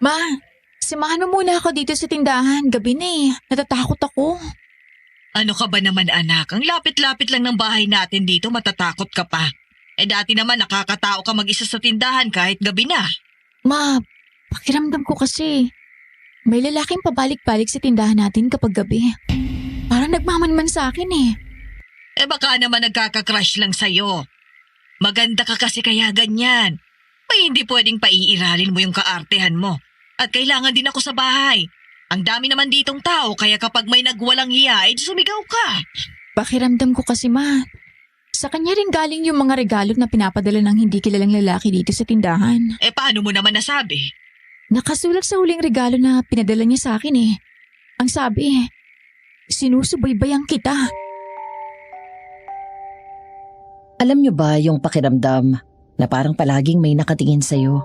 Ma, samahan mo muna ako dito sa tindahan. Gabi na eh. Natatakot ako. Ano ka ba naman anak? Ang lapit-lapit lang ng bahay natin dito, matatakot ka pa. Dati naman nakakatao ka mag-isa sa tindahan kahit gabi na. Ma, pakiramdam ko kasi may lalaking pabalik-balik sa tindahan natin kapag gabi. Parang nagmamanman sa akin eh. Baka naman nagkaka-crush lang sa'yo. Maganda ka kasi kaya ganyan. May hindi pwedeng paiiralin mo yung kaartehan mo. At kailangan din ako sa bahay. Ang dami naman ditong tao kaya kapag may nagwalang hiya, sumigaw ka. Pakiramdam ko kasi ma, sa kanya rin galing yung mga regalo na pinapadala ng hindi kilalang lalaki dito sa tindahan. Paano mo naman nasabi? Nakasulat sa huling regalo na pinadala niya sa akin eh. Ang sabi, sinusubaybayan kita. Alam niyo ba yung pakiramdam na parang palaging may nakatingin sa'yo?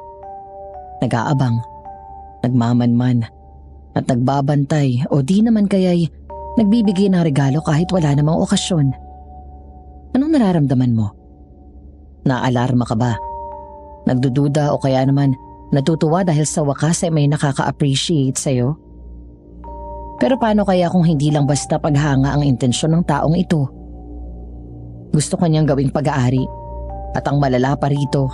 Nag-aabang, nagmamanman, at nagbabantay o di naman kaya'y nagbibigay ng regalo kahit wala namang okasyon. Anong nararamdaman mo? Naalarma ka ba? Nagdududa o kaya naman natutuwa dahil sa wakas ay may nakaka-appreciate sa'yo? Pero paano kaya kung hindi lang basta paghanga ang intensyon ng taong ito? Gusto kanyang gawing pag-aari at ang malala pa rito,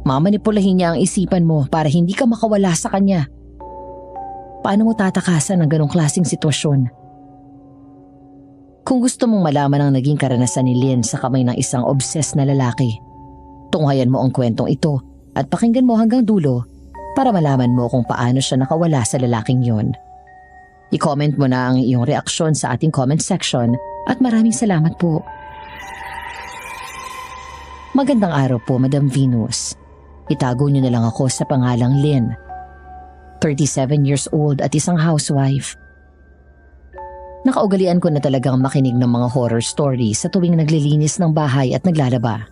mamanipulahin niya ang isipan mo para hindi ka makawala sa kanya. Paano mo tatakasan ang ganong klaseng sitwasyon? Kung gusto mong malaman ang naging karanasan ni Lynn sa kamay ng isang obsessed na lalaki, tunghayan mo ang kwentong ito at pakinggan mo hanggang dulo para malaman mo kung paano siya nakawala sa lalaking yon. I-comment mo na ang iyong reaksyon sa ating comment section at maraming salamat po. Magandang araw po, Madam Venus. Itago niyo na lang ako sa pangalang Lynn. 37 years old at isang housewife. Nakaugalian ko na talagang makinig ng mga horror stories sa tuwing naglilinis ng bahay at naglalaba.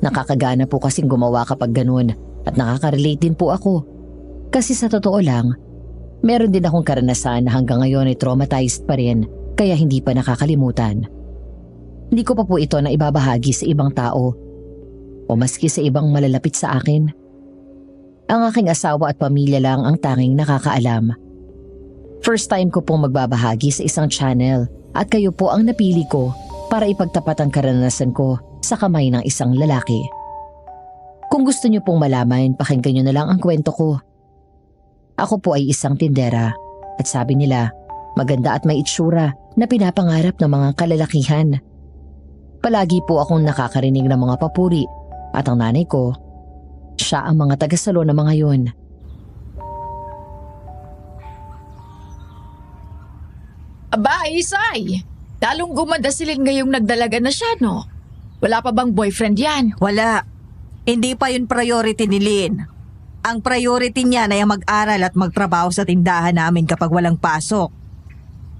Nakakagana po kasing gumawa kapag ganun at nakaka-relate din po ako. Kasi sa totoo lang, meron din akong karanasan na hanggang ngayon ay traumatized pa rin kaya hindi pa nakakalimutan. Hindi ko pa po ito na ibabahagi sa ibang tao o maski sa ibang malalapit sa akin. Ang aking asawa at pamilya lang ang tanging nakakaalam. First time ko pong magbabahagi sa isang channel at kayo po ang napili ko para ipagtapat ang karanasan ko sa kamay ng isang lalaki. Kung gusto niyo pong malaman, pakinggan niyo na lang ang kwento ko. Ako po ay isang tindera at sabi nila, maganda at may itsura na pinapangarap ng mga kalalakihan. Palagi po akong nakakarinig ng mga papuri at ang nanay ko, siya ang mga tagasalo ng mga yon. Aba, Isay! Talong gumanda silin ngayong nagdalaga na siya, no? Wala pa bang boyfriend yan? Wala. Hindi pa yun priority ni Lynn. Ang priority niya na yung mag-aral at magtrabaho sa tindahan namin kapag walang pasok.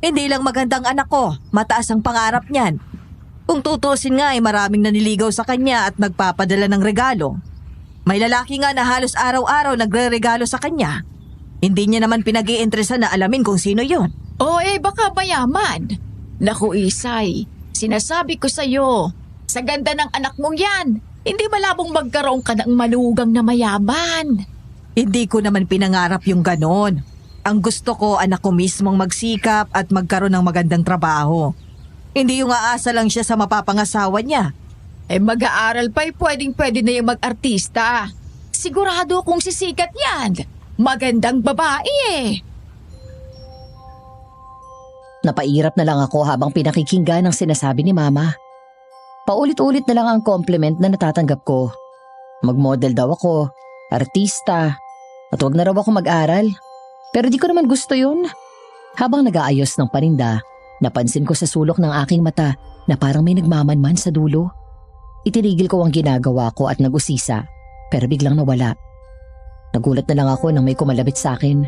Hindi lang magandang anak ko, mataas ang pangarap niyan. Kung tutusin nga ay maraming naniligaw sa kanya at nagpapadala ng regalo. May lalaki nga na halos araw-araw nagre-regalo sa kanya. Hindi niya naman pinag-iinteresan na alamin kung sino yon. Baka mayaman. Naku, Isay, sinasabi ko sa'yo, sa ganda ng anak mong yan, hindi malabong magkaroon ka ng malugang na mayaman. Hindi ko naman pinangarap yung ganon. Ang gusto ko, anak ko mismong magsikap at magkaroon ng magandang trabaho. Hindi yung aasa lang siya sa mapapangasawa niya. Mag-aaral pa'y pwedeng-pwede na yung mag-artista. Sigurado kung sisikat yan. Magandang babae eh. Napairap na lang ako habang pinakikinggan ang sinasabi ni Mama. Paulit-ulit na lang ang compliment na natatanggap ko. Mag-model daw ako, artista, at huwag na raw ako mag-aral. Pero di ko naman gusto yun. Habang nag-aayos ng paninda, napansin ko sa sulok ng aking mata na parang may nagmamanman sa dulo. Itinigil ko ang ginagawa ko at nag-usisa, pero biglang nawala. Nagulat na lang ako nang may kumalabit sa akin.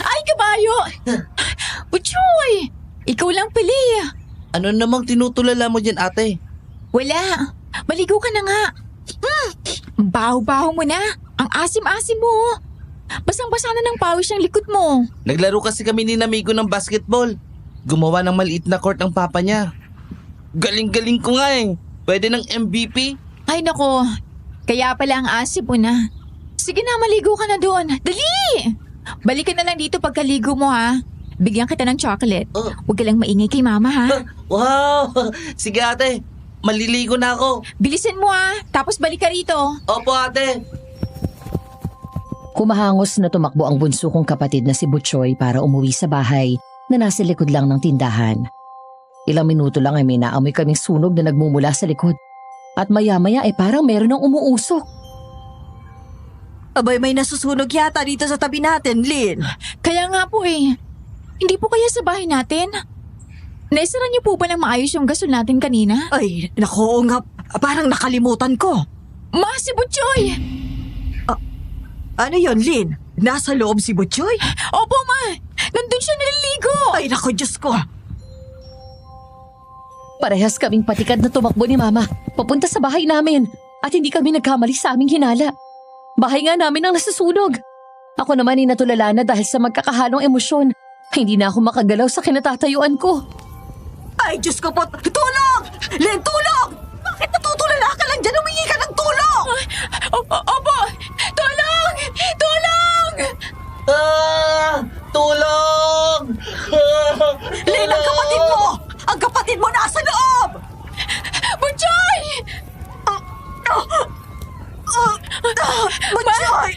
Ay, kabayo! Butchoy! Ikaw lang pili. Ano namang tinutulala mo dyan, ate? Wala. Maligo ka na nga. Baho-baho mo na. Ang asim-asim mo. Basang-basa na ng pawis ang likod mo. Naglaro kasi kami ni Namigo ng basketball. Gumawa ng maliit na court ang papa niya. Galing-galing ko nga eh. Pwede ng MVP. Ay nako, Kaya pala ang asip mo na. Sige na, maligo ka na doon. Dali! Balikan na lang dito pagkaligo mo ha. Bigyan kita ng chocolate. Oh. Huwag ka lang maingay kay mama ha. Wow! Sige ate, maliligo na ako. Bilisan mo ha, tapos balik ka rito. Opo ate. Kumahangos na tumakbo ang bunso kong kapatid na si Butchoy para umuwi sa bahay na nasa likod lang ng tindahan. Ilang minuto lang ay may naamoy kaming sunog na nagmumula sa likod. At maya-maya ay parang meron ng umuusok. Abay, may nasusunog yata dito sa tabi natin, Lynn. Kaya nga po eh. Hindi po kaya sa bahay natin? Naisara niyo po ba ng maayos yung gasol natin kanina? Ay, naku nga, parang nakalimutan ko. Ma, si Butchoy! Ano yon, Lynn? Nasa loob si Butchoy? Opo ma, nandun siya naliligo. Ay, naku, Diyos ko. Parehas kaming patikad na tumakbo ni Mama papunta sa bahay namin at hindi kami nagkamali sa aming hinala. Bahay nga namin ang nasasunog. Ako naman ay natulala na dahil sa magkakahalong emosyon. Hindi na ako makagalaw sa kinatatayuan ko. Ay, Diyos ko po. Tulong! Lynn, tulong! Bakit natutulala ka lang dyan? Humingi ka ng tulong! Opo! Tulong! Tulong! Tulong! Lynn, ang kapatid mo! Ang kapatid mo nasa loob! Butchoy! Butchoy!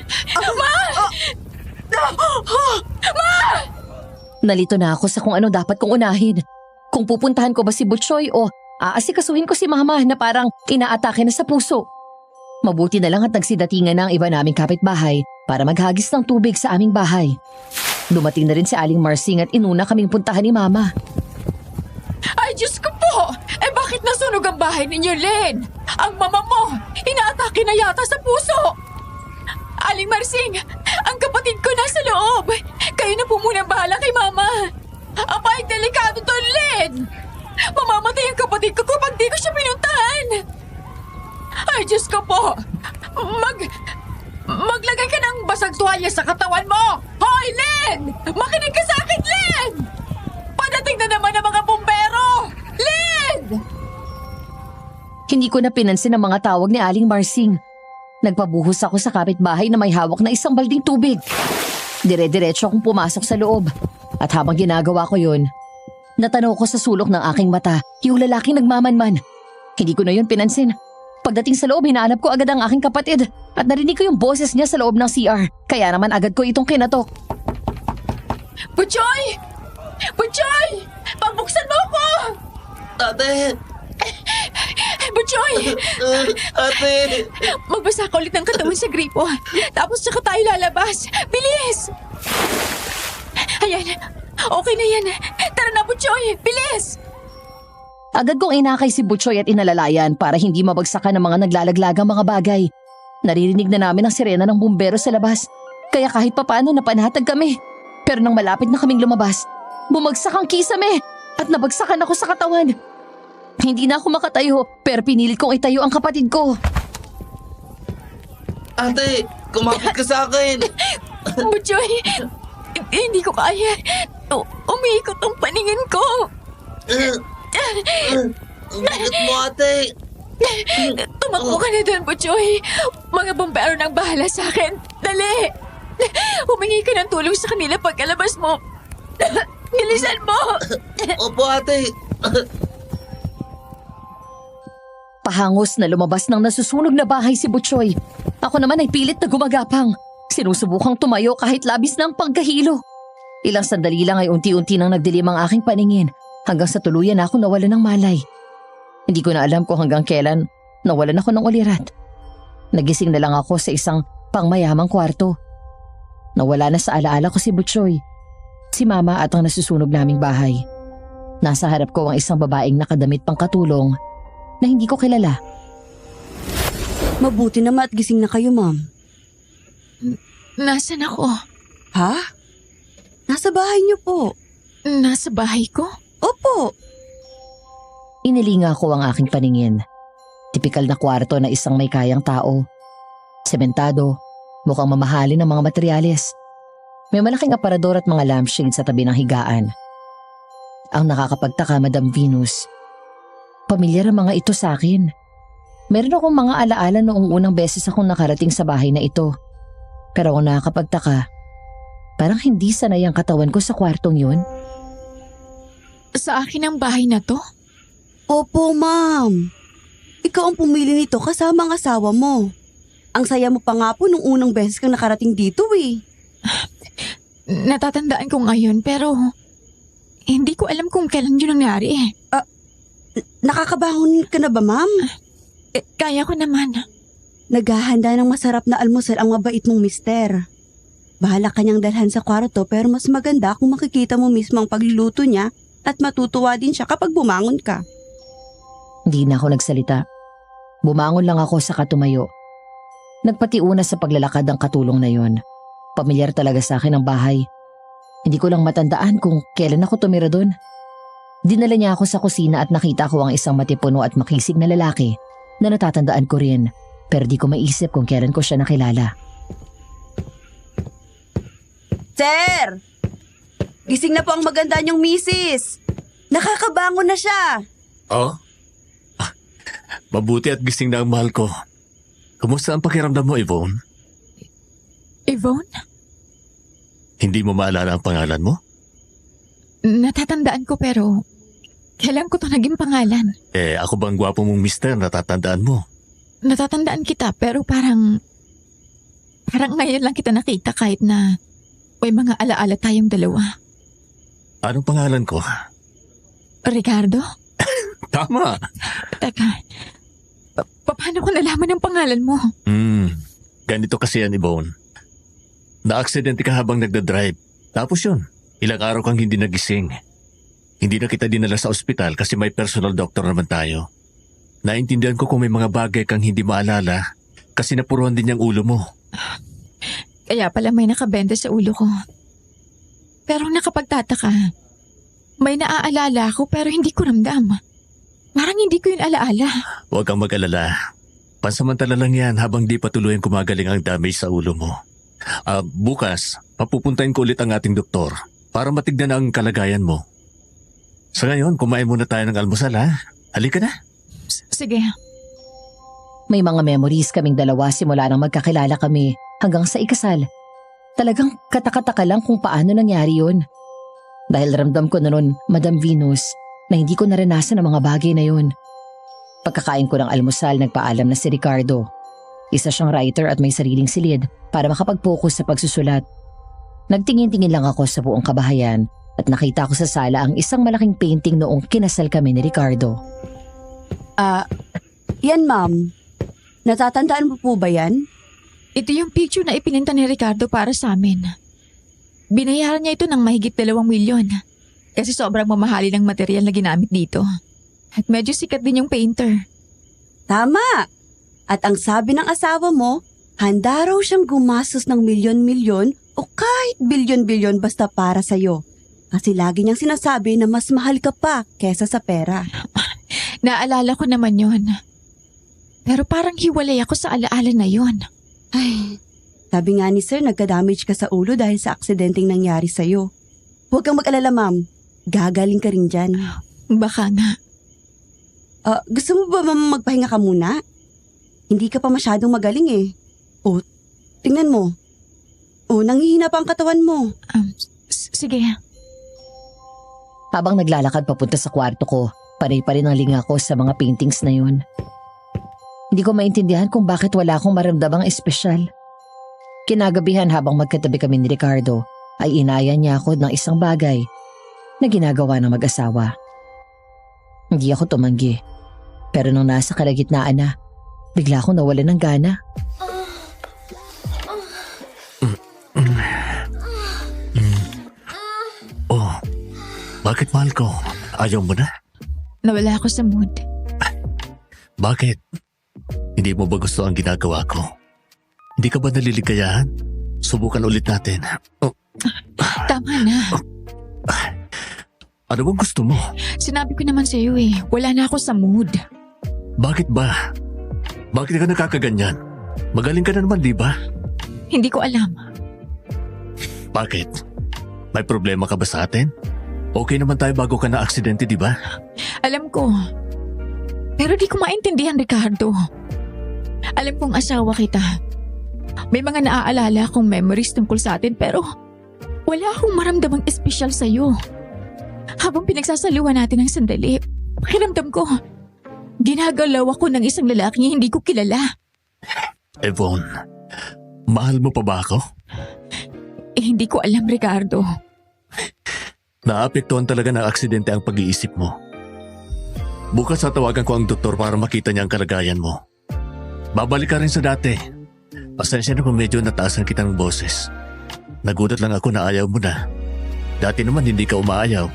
Nalito na ako sa kung ano dapat kong unahin. Kung pupuntahan ko ba si Butchoy o aasikasuhin ko si Mama na parang inaatake na sa puso. Mabuti na lang at nagsidatingan na ang iba naming kapitbahay para maghagis ng tubig sa aming bahay. Dumating na rin si Aling Marsing at inuna kaming puntahan ni Mama. Ay, Diyos ko po! Eh bakit nasunog ang bahay ninyo, Len? Ang mama mo, inaatake na yata sa puso! Aling Marsing, ang kapatid ko nasa loob! Kayo na po muna bahala kay Mama! Apay, delikado to, Len! Mamamatay ang kapatid ko kapag di ko siya pinuntahan! Ay, Diyos ko po! Maglagay ka ng basag tuwalya sa katawan mo! Hoy, Len! Makinig ka sa akin, Len! Padating na naman ang mga bumbero! Len! Hindi ko na pinansin ang mga tawag ni Aling Marsing. Nagpabuhos ako sa kapitbahay na may hawak na isang balding tubig. Dire-diretso akong pumasok sa loob. At habang ginagawa ko yun, natanaw ko sa sulok ng aking mata yung lalaking nagmamanman. Hindi ko na yun pinansin. Pagdating sa loob, hinahanap ko agad ang aking kapatid at narinig ko yung boses niya sa loob ng CR. Kaya naman agad ko itong kinatok. Butchoy! Butchoy! Pabuksan mo ako! Ate! Butchoy! Ate! Magbasa ka ulit ng katawan sa gripo. Tapos tsaka tayo lalabas. Bilis! Ayan. Okay na yan. Tara na, Butchoy. Bilis! Agad kong inakay si Butchoy at inalalayan para hindi mabagsakan ng mga naglalaglagang mga bagay. Naririnig na namin ang sirena ng bumbero sa labas. Kaya kahit papaano napanatag kami. Pero nang malapit na kaming lumabas, bumagsak ang kisame at nabagsakan ako sa katawan. Hindi na ako makatayo pero pinilit kong itayo ang kapatid ko. Ate! Kumapit ka sa akin! Butchoy! Hindi ko kaya. Umiikot ang paningin ko. Ang bigat mo, ate! Tumakbo ka na doon, Butchoy. Mga bombero nang bahala sa akin. Dali! Humingi ka ng tulong sa kanila pagkalabas mo. Bilisan mo! Opo, ate! Pahangos na lumabas ng nasusunog na bahay si Butchoy. Ako naman ay pilit na gumagapang. Sinusubukang tumayo kahit labis ng pagkahilo. Ilang sandali lang ay unti-unti nang nagdilim ang aking paningin hanggang sa tuluyan na ako nawala ng malay. Hindi ko na alam kung hanggang kailan nawalan ako ng ulirat. Nagising na lang ako sa isang pangmayamang kwarto. Nawala na sa alaala ko si Butchoy, si Mama at ang nasusunog naming bahay. Nasa harap ko ang isang babaeng nakadamit pang katulong na hindi ko kilala. Mabuti naman at gising na kayo, ma'am. Nasaan ako? Ha? Nasa bahay niyo po. Nasa bahay ko? Opo. Inilinga ko ang aking paningin. Tipikal na kwarto na isang may kayang tao. Sementado, mukhang mamahalin ng mga materyales. May malaking aparador at mga lampshade sa tabi ng higaan. Ang nakakapagtaka, Madam Venus, pamilyar ang mga ito sa akin. Meron akong mga alaala noong unang beses akong nakarating sa bahay na ito. Pero ang nakakapagtaka, parang hindi sanay ang katawan ko sa kwartong yun. Sa akin ang bahay na to? Opo, ma'am. Ikaw ang pumili nito kasama ang asawa mo. Ang saya mo pa nga po nung unang beses kang nakarating dito eh. Natatandaan ko ngayon pero hindi ko alam kung kailan yun nangyari eh. Nakakabangon ka na ba, ma'am? Kaya ko naman. Naghahanda ng masarap na almusal ang mabait mong mister. Bahala kanyang dalhan sa kwarto pero mas maganda kung makikita mo mismo ang pagluluto niya at matutuwa din siya kapag bumangon ka. Hindi na ako nagsalita. Bumangon lang ako sa katumayo. Nagpatiuna sa paglalakad ang katulong na yon. Pamilyar talaga sa akin ang bahay. Hindi ko lang matandaan kung kailan ako tumira doon. Dinala niya ako sa kusina at nakita ko ang isang matipuno at makisig na lalaki na natatandaan ko rin, pero di ko maisip kung kailan ko siya nakilala. Sir! Gising na po ang maganda niyong misis. Nakakabangon na siya. Oh? Mabuti at gising na ang mahal ko. Kumusta ang pakiramdam mo, Yvonne? Yvonne? Hindi mo maalala ang pangalan mo? Natatandaan ko pero kailan ko to naging pangalan? Ako bang gwapo mong mister na tatandaan mo? Natatandaan kita pero parang ngayon lang kita nakita kahit na may mga alaala tayong dalawa. Anong pangalan ko? Ricardo? Tama! Teka, paano ko nalaman ang pangalan mo? Ganito kasi yan, Yvonne. Na-aksidente ka habang nagdadrive. Tapos yun, ilang araw kang hindi nagising. Hindi na kita dinala sa ospital kasi may personal doctor naman tayo. Naintindihan ko kung may mga bagay kang hindi maalala kasi napuruhan din yung ulo mo. Kaya pala may nakabente sa ulo ko. Pero nakapagtataka, may naaalala ako pero hindi ko ramdam. Parang hindi ko yun alaala. Huwag kang mag-alala. Pansamantala lang yan habang di patuloy kumagaling ang damage sa ulo mo. Bukas, papupuntahin ko ulit ang ating doktor para matignan ang kalagayan mo. Sa ngayon, kumain muna tayo ng almusal ha. Halika na. Sige. May mga memories kaming dalawa simula nang magkakilala kami hanggang sa ikasal. Talagang katakataka lang kung paano nangyari yun. Dahil ramdam ko na nun, Madam Venus, na hindi ko naranasan ang mga bagay na yun. Pagkakain ko ng almusal, nagpaalam na si Ricardo. Isa siyang writer at may sariling silid para makapag-focus sa pagsusulat. Nagtingin-tingin lang ako sa buong kabahayan at nakita ko sa sala ang isang malaking painting noong kinasal kami ni Ricardo. Yan ma'am. Natatandaan mo po ba yan? Ito yung picture na ipininta ni Ricardo para sa amin. Binayaran niya ito ng mahigit 2 milyon. Kasi sobrang mamahali ng material na ginamit dito. At medyo sikat din yung painter. Tama! At ang sabi ng asawa mo, handa raw siyang gumastos ng milyon-milyon o kahit bilyon-bilyon basta para sa'yo. Kasi lagi niyang sinasabi na mas mahal ka pa kesa sa pera. Naalala ko naman yon. Pero parang hiwalay ako sa alaala na yon. Ay, sabi nga ni sir, nagka-damage ka sa ulo dahil sa aksidenteng nangyari sa'yo. Huwag kang mag-alala ma'am, gagaling ka rin dyan. Baka nga. Gusto mo ba ma'am magpahinga ka muna? Hindi ka pa masyadong magaling eh. O, tingnan mo. O, nanghihina pa ang katawan mo. Sige. Habang naglalakad papunta sa kwarto ko, panay pa rin ang linga ko sa mga paintings na yun. Hindi ko maintindihan kung bakit wala akong maramdamang espesyal. Kinagabihan habang magkatabi kami ni Ricardo, ay inaya niya ako ng isang bagay na ginagawa ng mag-asawa. Hindi ako tumanggi, pero nung nasa kalagitnaan na, bigla akong nawalan ng gana. Oh, bakit mahal ko? Ayaw mo na? Nawala ako sa mood. Bakit? Hindi mo ba gusto ang ginagawa ko? Hindi ka ba naliligayahan? Subukan ulit natin. Tama na. Ano bang gusto mo? Sinabi ko naman sa iyo eh, wala na ako sa mood. Bakit ba? Bakit ka nakakaganyan? Magaling ka na naman, di ba? Hindi ko alam. Bakit? May problema ka ba sa atin? Okay naman tayo bago ka na aksidente, di ba? Alam ko. Pero di ko maintindihan, Ricardo. Alam kong asawa kita. May mga naaalala akong memories tungkol sa atin pero wala akong maramdamang espesyal sa'yo. Habang pinagsasaluhan natin ng sandali, pakiramdam ko, ginagalaw ako ng isang lalaking hindi ko kilala. Yvonne, mahal mo pa ba ako? Hindi ko alam, Ricardo. Naapektuhan talaga ng aksidente ang pag-iisip mo. Bukas tatawagan ko ang doktor para makita niya ang kalagayan mo. Babalik ka rin sa dati. Pasensya na kung medyo nataasan kitang boses. Nagulat lang ako na ayaw mo na. Dati naman hindi ka umaayaw.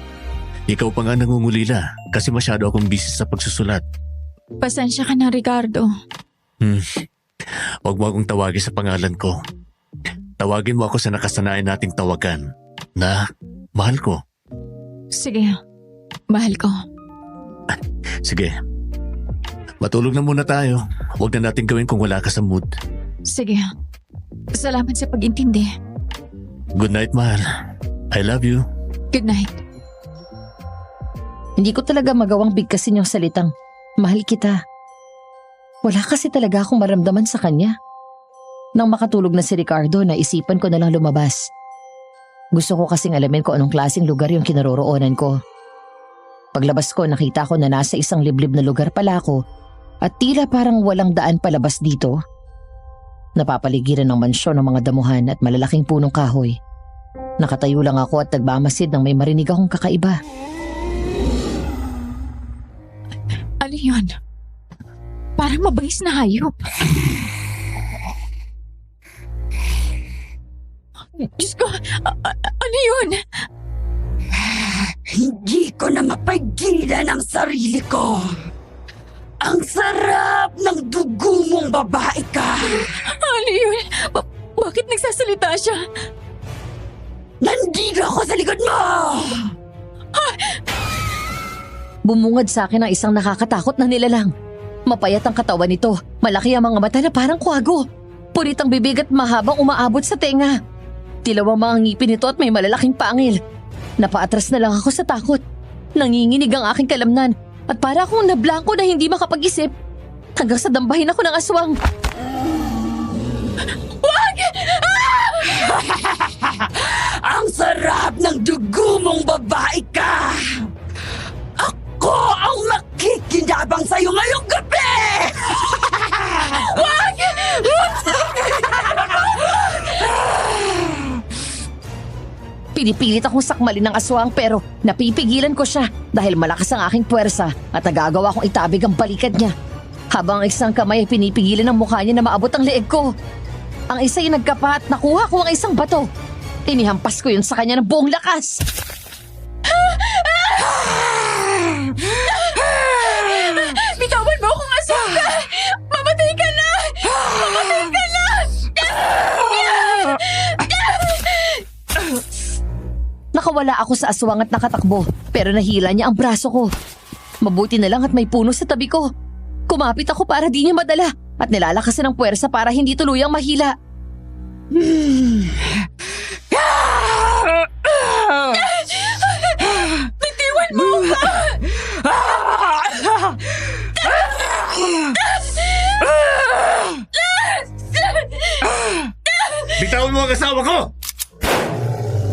Ikaw pa nga nangungulila kasi masyado akong busy sa pagsusulat. Pasensya ka na, Ricardo. Huwag mo akong tawagin sa pangalan ko. Tawagin mo ako sa nakasanayan nating tawagan na mahal ko. Sige, mahal ko. Sige. Matulog na muna tayo. Huwag na natin gawin kung wala ka sa mood. Sige. Salamat sa pag-intindi. Good night, mahal. I love you. Good night. Hindi ko talaga magawang bigkasin yung salitang, mahal kita. Wala kasi talaga akong maramdaman sa kanya. Nang makatulog na si Ricardo, naisipan ko na lang lumabas. Gusto ko kasing alamin kung anong klaseng lugar yung kinaroroonan ko. Paglabas ko, nakita ko na nasa isang liblib na lugar pala ako at tila parang walang daan palabas dito. Napapaligiran ng mansyon ng mga damuhan at malalaking punong kahoy. Nakatayo lang ako at nagmamasid nang may marinig akong kakaiba. Ano yun? Parang mabangis na hayop. Diyos ko, ano yun? Hindi ko na mapigilan ang sarili ko. Ang sarap ng dugo mong babae ka. Ano yun? Bakit nagsasalita siya? Nandito ako sa likod mo! Bumungad sa akin ang isang nakakatakot na nilalang. Mapayat ang katawan nito, malaki ang mga mata na parang kwago. Punit ang bibig at mahabang umaabot sa tenga. Tilaw ang mga ngipin nito at may malalaking pangil. Napaatras na lang ako sa takot. Nanginginig ang aking kalamnan at para akong nablangko na hindi makapag-isip. Hanggang sa dambahin ako ng aswang. Wag! Ang sarap ng dugo mong babae ka! Ako ang makikinabang sa'yo ngayong gabi! Wag! Pinipilit akong sakmalin ng aswang pero napipigilan ko siya dahil malakas ang aking puwersa at nagagawa kong itabig ang balikat niya. Habang ang isang kamay ay pinipigilan ang mukha niya na maabot ang leeg ko. Ang isa ay nagkapa at nakuha ko ang isang bato. Inihampas ko yun sa kanya ng buong lakas. Bitawan mo akong asawa! Mamatay ka na! Mamatay ka na! Nakawala ako sa aswang at nakatakbo pero nahila niya ang braso ko. Mabuti na lang at may puno sa tabi ko. Kumapit ako para di niya madala at nilalakasan ng puwersa para hindi tuluyang mahila. Bitiwan mo ka! Bitawan mo ang asawa ko!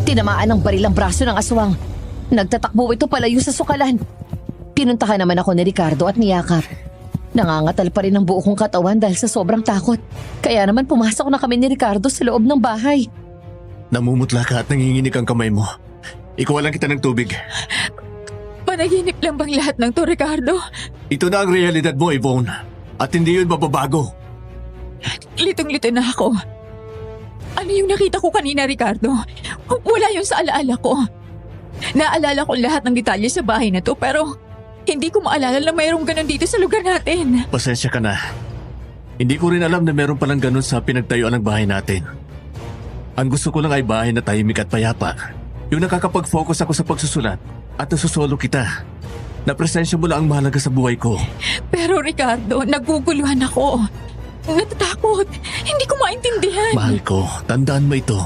Tinamaan ng baril ang braso ng aswang. Nagtatakbo ito palayo sa sukalan. Pinuntahan naman ako ni Ricardo at niyakap. Nangangatal pa rin ang buo kong katawan dahil sa sobrang takot. Kaya naman pumasok na kami ni Ricardo sa loob ng bahay. Namumutla ka at nanginginig ang kamay mo. Ikuha lang kita ng tubig. Panaginip lang bang lahat ng to, Ricardo? Ito na ang realidad mo, Yvonne. At hindi yun mababago. Litong-lito na ako. Ano yung nakita ko kanina, Ricardo? Wala yun sa alaala ko. Naalala ko lahat ng detalye sa bahay na to pero hindi ko maalala na mayroong ganun dito sa lugar natin. Pasensya ka na. Hindi ko rin alam na meron palang ganun sa pinagtayuan ng bahay natin. Ang gusto ko lang ay bahay na tahimik at payapa. Yung nakakapag-focus ako sa pagsusulat at nasusolo kita. Na presensya mo lang ang mahalaga sa buhay ko. Pero Ricardo, naguguluhan ako. Natatakot. Hindi ko maintindihan. Mahal ko, tandaan mo ito.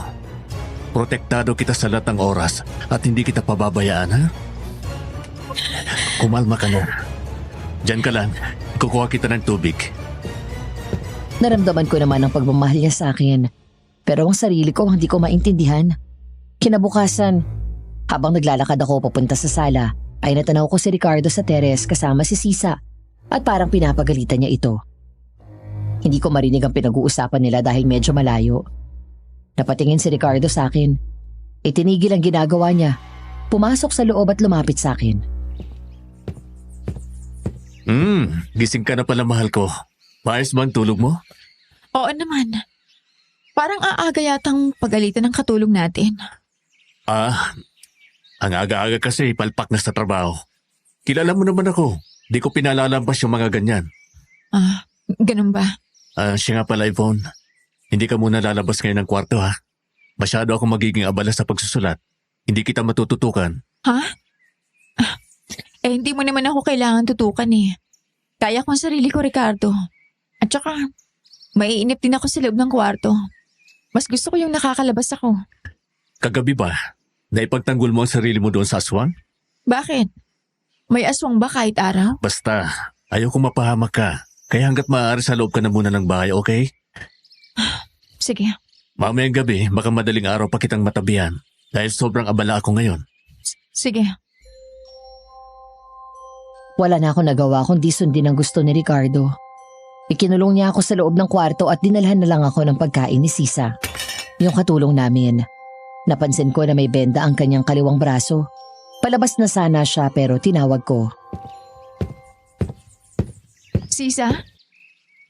Protektado kita sa lahat ng oras at hindi kita pababayaan, ha? Kumalma ka na. Diyan ka lang. Kukuha kita ng tubig. Naramdaman ko naman ang pagmamahal niya sa akin. Pero ang sarili ko hindi ko maintindihan. Kinabukasan, habang naglalakad ako papunta sa sala, ay natanaw ko si Ricardo sa teres kasama si Sisa at parang pinapagalitan niya ito. Hindi ko marinig ang pinag-uusapan nila dahil medyo malayo. Napatingin si Ricardo sa akin. Itinigil ang ginagawa niya. Pumasok sa loob at lumapit sa akin. Gising ka na pala, mahal ko. Maayos ba ang tulog mo? Oo naman. Parang aaga yatang pagalitan ng katulong natin. Ang aga-aga kasi palpak na sa trabaho. Kilala mo naman ako. Di ko pinalalampas yung mga ganyan. Ganun ba? Siya nga pala, Yvonne. Hindi ka muna lalabas ngayon ng kwarto, ha? Masyado ako magiging abala sa pagsusulat. Hindi kita matututukan. Ha? Hindi mo naman ako kailangan tutukan eh. Kaya ko ang sarili ko, Ricardo. At saka, maiinip din ako sa loob ng kwarto. Mas gusto ko yung nakakalabas ako. Kagabi ba? Naipagtanggol mo ang sarili mo doon sa aswang? Bakit? May aswang ba kahit araw? Basta, ayaw kong mapahamak ka. Kaya hanggat maaari sa loob ka na muna ng bahay, okay? Sige. Mamayang gabi, baka madaling araw pa kitang matabihan. Dahil sobrang abala ako ngayon. Sige. Wala na ako nagawa kundi sundin ang gusto ni Ricardo. Ikinulong niya ako sa loob ng kwarto at dinalhan na lang ako ng pagkain ni Sisa. Yung katulong namin. Napansin ko na may benda ang kanyang kaliwang braso. Palabas na sana siya pero tinawag ko. Sisa?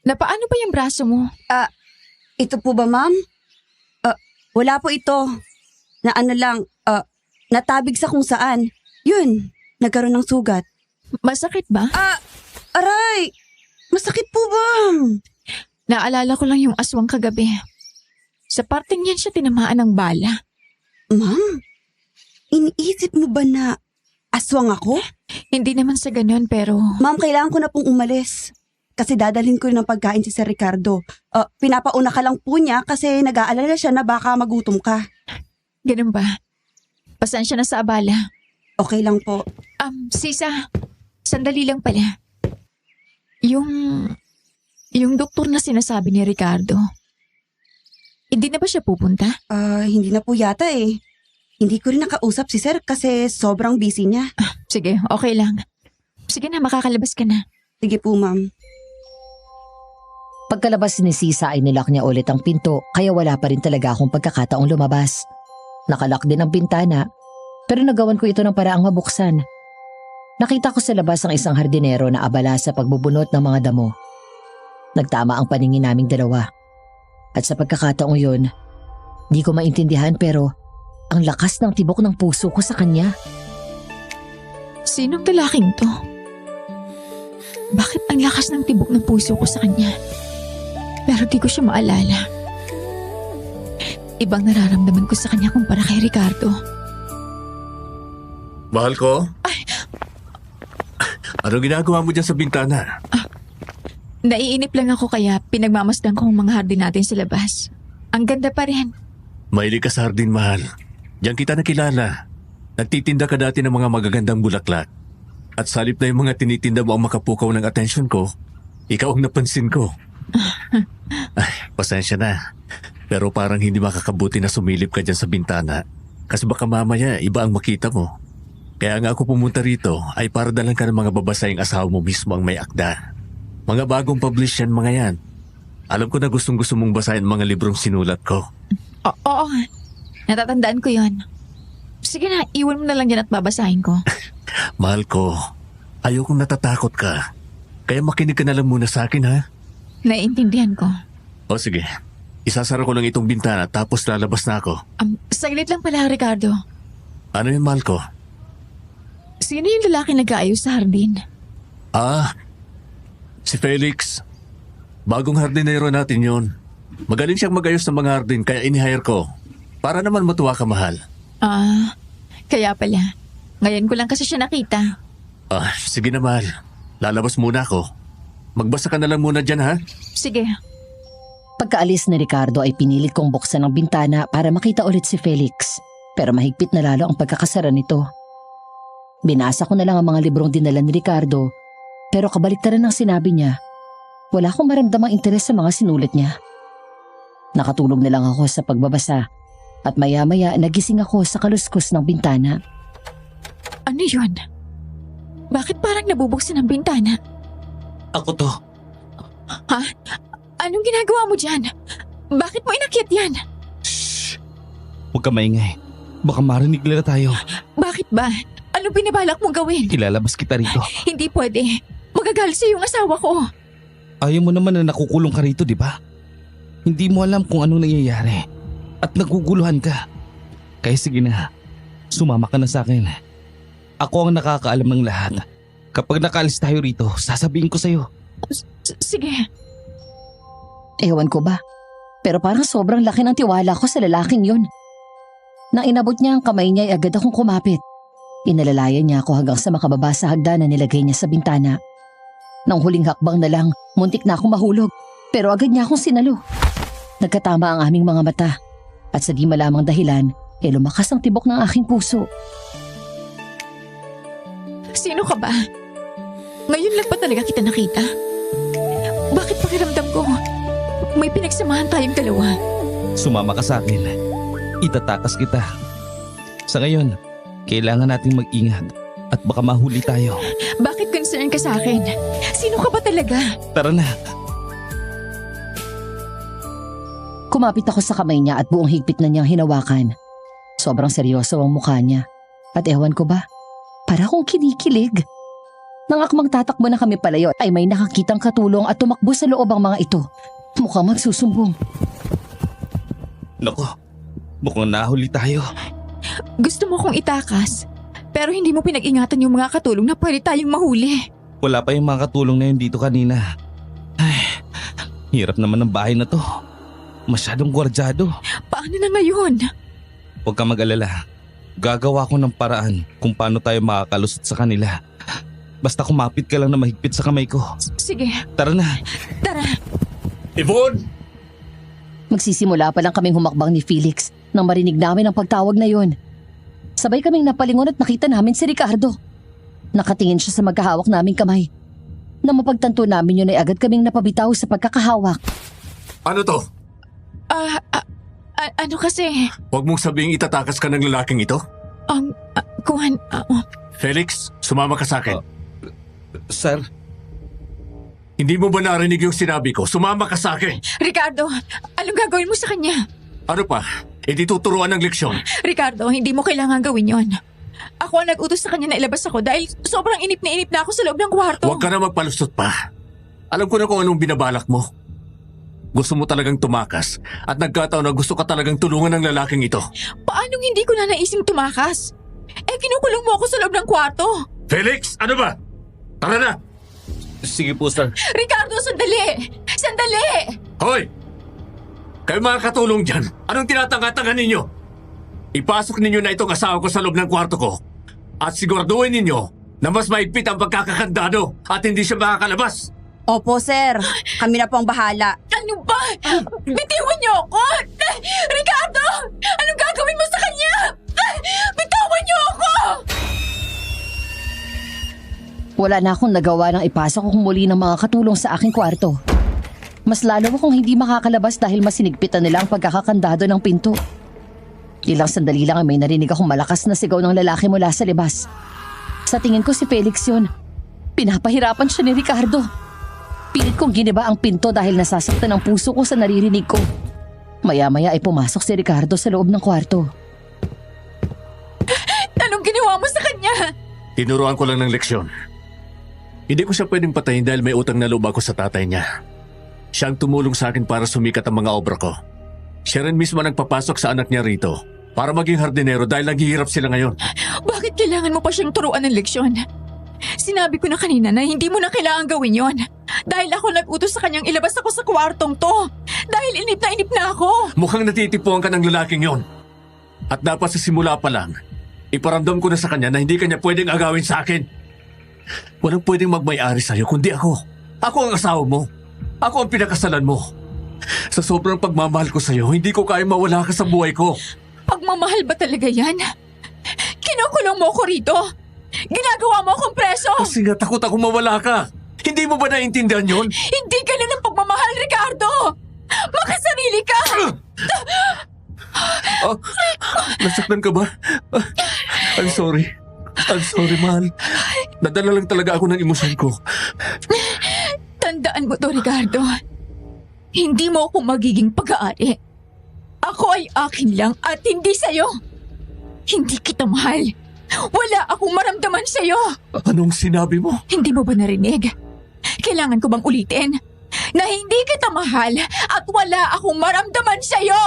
Napaano ba yung braso mo? Ito po ba, ma'am? Wala po ito. Natabig sa kung saan. Yun, nagkaroon ng sugat. Masakit ba? Aray! Masakit po ba? Naalala ko lang yung aswang kagabi. Sa parting yan siya tinamaan ng bala. Ma'am, iniisip mo ba na aswang ako? Hindi naman sa ganun pero... Ma'am, kailangan ko na pong umalis. Kasi dadalhin ko ng pagkain si Sir Ricardo. Pinapauna ka lang po niya kasi nag-aalala siya na baka magutom ka. Ganun ba? Pasensya na sa abala. Okay lang po. Sisa, sandali lang pala. Yung doktor na sinasabi ni Ricardo, hindi na ba siya pupunta? Hindi na po yata eh. Hindi ko rin nakausap si Sir kasi sobrang busy niya. Sige, okay lang. Sige na, makakalabas ka na. Sige po, ma'am. Pagkalabas ni Sisa ay nilak niya ulit ang pinto kaya wala pa rin talaga akong pagkakataong lumabas. Nakalak din ang bintana pero nagawan ko ito ng paraang mabuksan. Nakita ko sa labas ang isang hardinero na abala sa pagbubunot ng mga damo. Nagtama ang paningin naming dalawa. At sa pagkakataong yun, di ko maintindihan pero ang lakas ng tibok ng puso ko sa kanya. Sinong lalaking to? Bakit ang lakas ng tibok ng puso ko sa kanya? Pero di ko siya maalala. Ibang nararamdaman ko sa kanya kumpara kay Ricardo. Mahal ko? Ano ginagawa mo dyan sa bintana? Naiinip lang ako kaya pinagmamasdan ko ang mga hardin natin sa labas. Ang ganda pa rin. Mahilig ka sa hardin, mahal. Diyan kita nakilala. Nagtitinda ka dati ng mga magagandang bulaklak. At salip na yung mga tinitinda mo ang makapukaw ng atensyon ko, ikaw ang napansin ko. Ay, pasensya na. Pero parang hindi makakabuti na sumilip ka dyan sa bintana. Kasi baka mamaya iba ang makita mo. Kaya nga ako pumunta rito ay para dalan ka ng mga babasahing asawa mo mismo ang may akda. Mga bagong publish yan mga yan. Alam ko na gustong-gusto mong basahin mga librong sinulat ko. Oo, natatandaan ko yon. Sige na, iwan mo na lang yan at babasahin ko. Mahal ko, ayokong natatakot ka. Kaya makinig ka na lang muna sa akin, ha? Naiintindihan ko. O sige, isasara ko lang itong bintana tapos lalabas na ako. Saglit lang pala, Ricardo. Ano yun, mahal ko? Sino yung lalaki nag-aayos sa hardin? Si Felix. Bagong hardinero natin yun. Magaling siyang mag-ayos ng mga hardin kaya ini-hire ko. Para naman matuwa ka, mahal. Kaya pala. Ngayon ko lang kasi siya nakita. Sige na, mahal. Lalabas muna ako. Magbasa ka na lang muna dyan, ha? Sige. Pagkaalis ni Ricardo ay pinilit kong buksan ang bintana para makita ulit si Felix. Pero mahigpit na lalo ang pagkakasara nito. Binasa ko na lang ang mga librong dinala ni Ricardo Pero kabaliktaran ng sinabi niya, wala akong maramdamang interes sa mga sinulat niya. Nakatulog na lang ako sa pagbabasa at maya-maya nagising ako sa kaluskos ng bintana. Ano yun? Bakit parang nabubuksan ang bintana? Ako to. Ha? Anong ginagawa mo dyan? Bakit mo inakyat yan? Shh! Huwag ka maingay. Baka marinig nila tayo. Bakit ba? Anong binabalak mong gawin? Ilalabas kita rito. Hindi pwede. Magagalit sa yung asawa ko. Ayaw mo naman na nakukulong ka rito, di ba? Hindi mo alam kung anong nangyayari. At naguguluhan ka. Kaya sige na, sumama ka na sa akin. Ako ang nakakaalam ng lahat. Kapag nakaalis tayo rito, sasabihin ko sa'yo. Sige. Ewan ko ba? Pero parang sobrang laki ng tiwala ko sa lalaking yun. Nang inabot niya ang kamay niya ay agad akong kumapit. Inalalayan niya ako hanggang sa makababa sa hagdan na nilagay niya sa bintana. Nang huling hakbang na lang, muntik na akong mahulog. Pero agad niya akong sinalo. Nagkatama ang aming mga mata. At sa di malamang dahilan, lumakas ang tibok ng aking puso. Sino ka ba? Ngayon lang pa talaga kita nakita. Bakit pakiramdam ko? May pinagsamahan tayong dalawa. Sumama ka sa akin. Itatakas kita. Sa ngayon, kailangan nating mag-ingat at baka mahuli tayo. Bakit concern ka sa akin? Sino ka ba talaga? Tara na. Kumapit ako sa kamay niya at buong higpit na niyang hinawakan. Sobrang seryoso ang mukha niya. At ewan ko ba, para akong kinikilig. Nang akmang tatakbo na kami palayo ay may nakakitang katulong at tumakbo sa loob ang mga ito. Mukhang magsusumbong. Nako, mukhang nahuli tayo. Gusto mo kong itakas, pero hindi mo pinag-ingatan yung mga katulong na pwede tayong mahuli. Wala pa yung mga katulong na yun dito kanina. Ay, hirap naman ng bahay na to. Masyadong gwardyado. Paano na ngayon? Huwag ka mag-alala. Gagawa ko ng paraan kung paano tayo makakalusot sa kanila. Basta kumapit ka lang na mahigpit sa kamay ko. Sige, Tara na. tara. Yvonne! Magsisimula pa lang kaming humakbang ni Felix nang marinig namin ang pagtawag na yon. Sabay kaming napalingon at nakita namin si Ricardo. Nakatingin siya sa magkahawak naming kamay. Nang mapagtanto namin yun ay agad kaming napabitaw sa pagkakahawak. Ano to? Ano kasi? Huwag mong sabihing itatakas ka ng lalaking ito? Kuhan, Felix, sumama ka sa akin. Sir, Hindi mo ba narinig yung sinabi ko? Sumama ka sa akin! Ricardo, anong gagawin mo sa kanya? Ano pa? Hindi tuturuan ng leksyon. Ricardo, hindi mo kailangan gawin yon. Ako ang nag-utos sa kanya na ilabas ako dahil sobrang inip na ako sa loob ng kwarto. Huwag ka na magpalusot pa. Alam ko na kung anong binabalak mo. Gusto mo talagang tumakas at nagkataon na gusto ka talagang tulungan ng lalaking ito. Paanong hindi ko na naising tumakas? Kinukulong mo ako sa loob ng kwarto. Felix, ano ba? Tara na! sige po sir. Ricardo, sandali! Sandali! Hoy! Kayo mga katulong dyan, anong tinatanga-tanga ninyo? Ipasok ninyo na itong asawa ko sa loob ng kwarto ko at siguraduhin ninyo na mas maigpit ang pagkakakandado at hindi siya makakalabas. Opo, sir. Kami na po ang bahala. Ano ba? Bitiwan niyo ako! Ricardo! Anong gagawin mo sa kanya? Bitawan niyo ako! Wala na akong nagawa nang ipasok ko muli ng mga katulong sa aking kwarto. Mas lalo akong hindi makakalabas dahil masinigpitan nila ang pagkakakandado ng pinto. Ilang sandali lang ay may narinig akong malakas na sigaw ng lalaki mula sa libas. Sa tingin ko si Felix yun. Pinapahirapan siya ni Ricardo. Pilit kong giniba ang pinto dahil nasasaktan ang puso ko sa naririnig ko. Maya-maya ay pumasok si Ricardo sa loob ng kwarto. Anong ginawa mo sa kanya? Tinuruan ko lang ng leksyon. Hindi ko siya pwedeng patayin dahil may utang na loob ako sa tatay niya. Siya ang tumulong sa akin para sumikat ang mga obra ko. Siya rin mismo nagpapasok sa anak niya rito para maging hardinero dahil naghihirap sila ngayon. Bakit kailangan mo pa siyang turuan ng leksyon? Sinabi ko na kanina na hindi mo na kailangan gawin yon. Dahil ako nag-utos sa kanyang ilabas ako sa kwartong to. Dahil inip na ako. Mukhang natitipuan ka ng lalaking yon. At dapat sa simula pa lang, iparamdam ko na sa kanya na hindi kanya pwedeng agawin sa akin. Walang pwedeng magmay-ari sa'yo kundi ako. Ako ang asawa mo. Ako ang pinakasalan mo. Sa sobrang pagmamahal ko sa'yo, hindi ko kaya mawala ka sa buhay ko. Pagmamahal ba talaga yan? Kinukulong mo ako rito. Ginagawa mo akong preso. Kasi nga takot ako mawala ka. Hindi mo ba naiintindihan yun? Hindi ganun ang pagmamahal, Ricardo! Makasarili ka! Nasaktan ka ba? I'm sorry. I'm sorry, mahal. Nadala lang talaga ako ng emosyon ko. Tandaan mo to, Ricardo. Hindi mo ako magiging pag-aari. Ako ay akin lang at hindi sa'yo. Hindi kita mahal. Wala akong maramdaman sa'yo. Anong sinabi mo? Hindi mo ba narinig? Kailangan ko bang ulitin? Na hindi kita mahal at wala akong maramdaman sa'yo.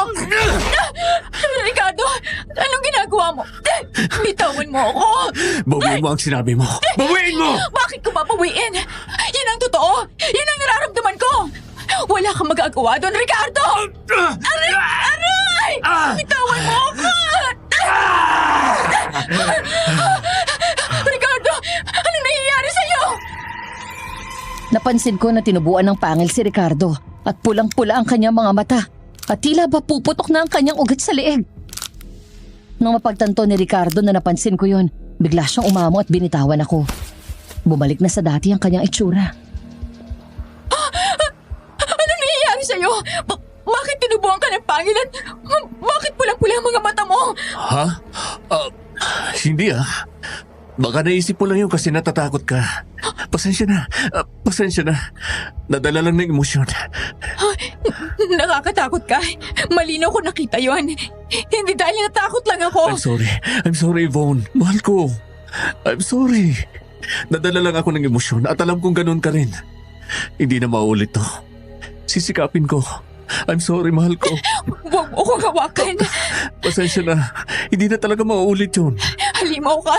Ricardo, anong ginagawa mo? Bitawan mo ako. Bawiin mo ang sinabi mo. Bawiin mo! Bakit ko babawiin? Yan ang totoo. Yan ang nararamdaman ko. Wala kang magagawa doon, Ricardo. Aray! Bitawan mo ako. Ricardo, ano nangyayari sa'yo? Napansin ko na tinubuan ng pangil si Ricardo at pulang-pula ang kanyang mga mata at tila ba puputok na ang kanyang ugat sa leeg. Nang mapagtanto ni Ricardo na napansin ko yon, bigla siyang umamo at binitawan ako. Bumalik na sa dati ang kanyang itsura. Ano nangyayari sa'yo? Bakit tinubuan ka ng pangil at bakit pulang-pula ang mga mata mo? Ha? Hindi Baka naisip mo lang yun kasi natatakot ka. Pasensya na. Pasensya na. Nadala lang ng emosyon. Nakakatakot ka. Malinaw ko nakita yon. Hindi dahil natakot lang ako. I'm sorry. I'm sorry, Yvonne. Mahal ko. I'm sorry. Nadala lang ako ng emosyon at alam kong ganun ka rin. Hindi na mauulit to. Sisikapin ko. I'm sorry, mahal ko. Huwag mo akong hawakan. Pasensya na. Hindi na talaga mauulit yun. Halimaw ka.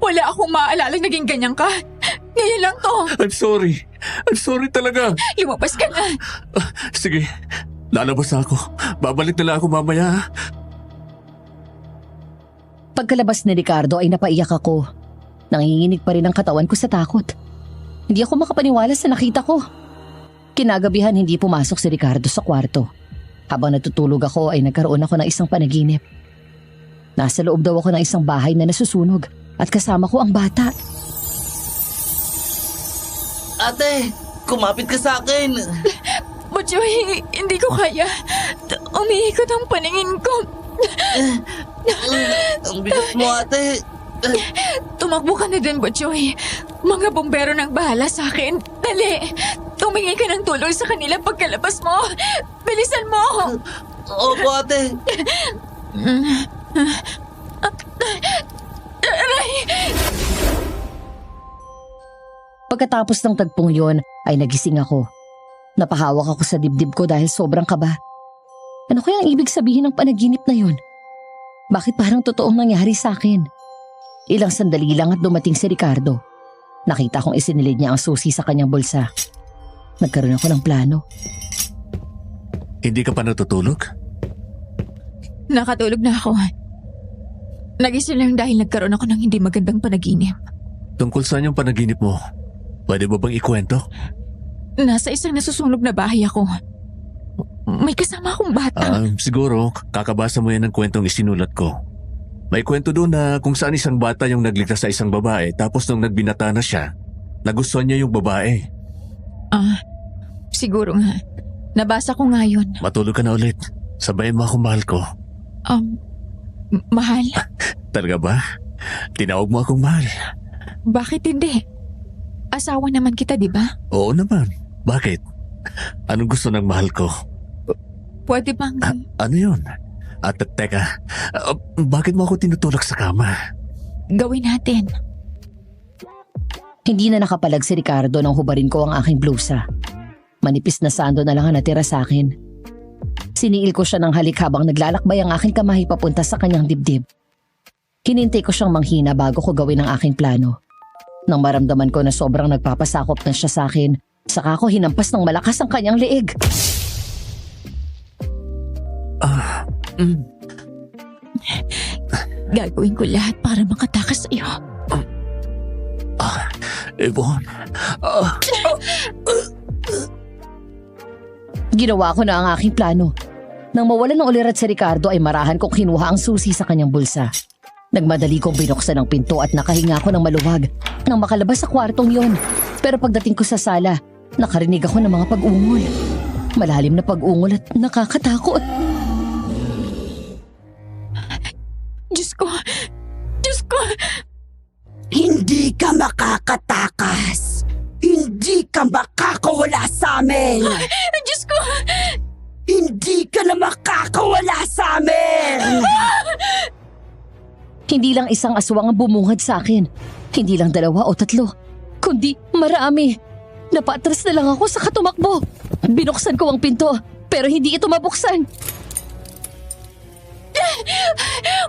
Wala akong maaalala naging ganyan ka. Ngayon lang to. I'm sorry. I'm sorry talaga. Lumabas ka na. Sige. Lalabas ako. Babalik na lang ako mamaya. Pagkalabas ni Ricardo ay napaiyak ako. Nanginginig pa rin ang katawan ko sa takot. Hindi ako makapaniwala sa nakita ko. Kinagabihan hindi pumasok si Ricardo sa kwarto. Habang natutulog ako ay nagkaroon ako ng isang panaginip. Nasa loob daw ako ng isang bahay na nasusunog at kasama ko ang bata. Ate, kumapit ka sa akin. Butchoy, hindi ko kaya. Umiikot ang paningin ko. Ang bigat mo, ate. Tumakbo ka na din, Butchoy. Mga bombero nang bahala sa akin. Dali! Tumingi ka ng tulong sa kanila pagkalabas mo. Bilisan mo! Opo, ate. Aray! Pagkatapos ng tagpong yon ay nagising ako. Napahawak ako sa dibdib ko dahil sobrang kaba. Ano kaya ang ibig sabihin ng panaginip na yon? Bakit parang totoong nangyari sa akin? Ilang sandali lang at dumating si Ricardo. Nakita kong isinilid niya ang susi sa kanyang bulsa. Nagkaroon ako ng plano. Hindi ka pa natutulog? Nakatulog na ako. Nagising lang dahil nagkaroon ako ng hindi magandang panaginip. Tungkol saan yung panaginip mo? Pwede ba bang ikwento? Nasa isang nasusunog na bahay ako. May kasama akong bata. Siguro, kakabasa mo yan ng kwentong isinulat ko. May kwento doon na kung saan isang bata yung nagligtas sa isang babae tapos nung nagbinata na siya, nagustuhan niya yung babae. Siguro nga. Nabasa ko nga yun. Matulog ka na ulit. Sabayan mo ako, mahal ko. Mahal? Talaga ba? Tinawag mo akong mahal. Bakit hindi? Asawa naman kita, di ba? Oo naman. Bakit? Anong gusto ng mahal ko? Pwede bang... Ano yun? At teka, bakit mo ako tinutulak sa kama? Gawin natin. Hindi na nakapalag si Ricardo nang hubarin ko ang aking blusa. Manipis na sando na lang ang natira sa akin. Siniil ko siya ng halik habang naglalakbay ang aking kamay papunta sa kanyang dibdib. Hinintay ko siyang manghina bago ko gawin ang aking plano. Nang maramdaman ko na sobrang nagpapasakop na siya sa akin, saka ko hinampas ng malakas ang kanyang leeg. Gagawin ko lahat para makatakas sa iyo. Yvonne. Ginawa ko na ang aking plano. Nang mawala ng ulirat si Ricardo ay marahan kong kinuha ang susi sa kanyang bulsa. Nagmadali kong binuksan ang pinto at nakahinga ko ng maluwag nang makalabas sa kwartong yon. Pero pagdating ko sa sala, nakarinig ako ng mga pag-ungol. Malalim na pag-ungol at nakakatakot. Diyos ko! Diyos ko! Hindi ka makakatakas! Hindi ka makakawala sa amin! Diyos ko! Hindi ka na makakawala sa amin! Hindi lang isang aswang ang bumungad sa akin. Hindi lang 2 o 3, kundi marami. Napatras na lang ako sa katumakbo. Binuksan ko ang pinto, pero hindi ito mabuksan.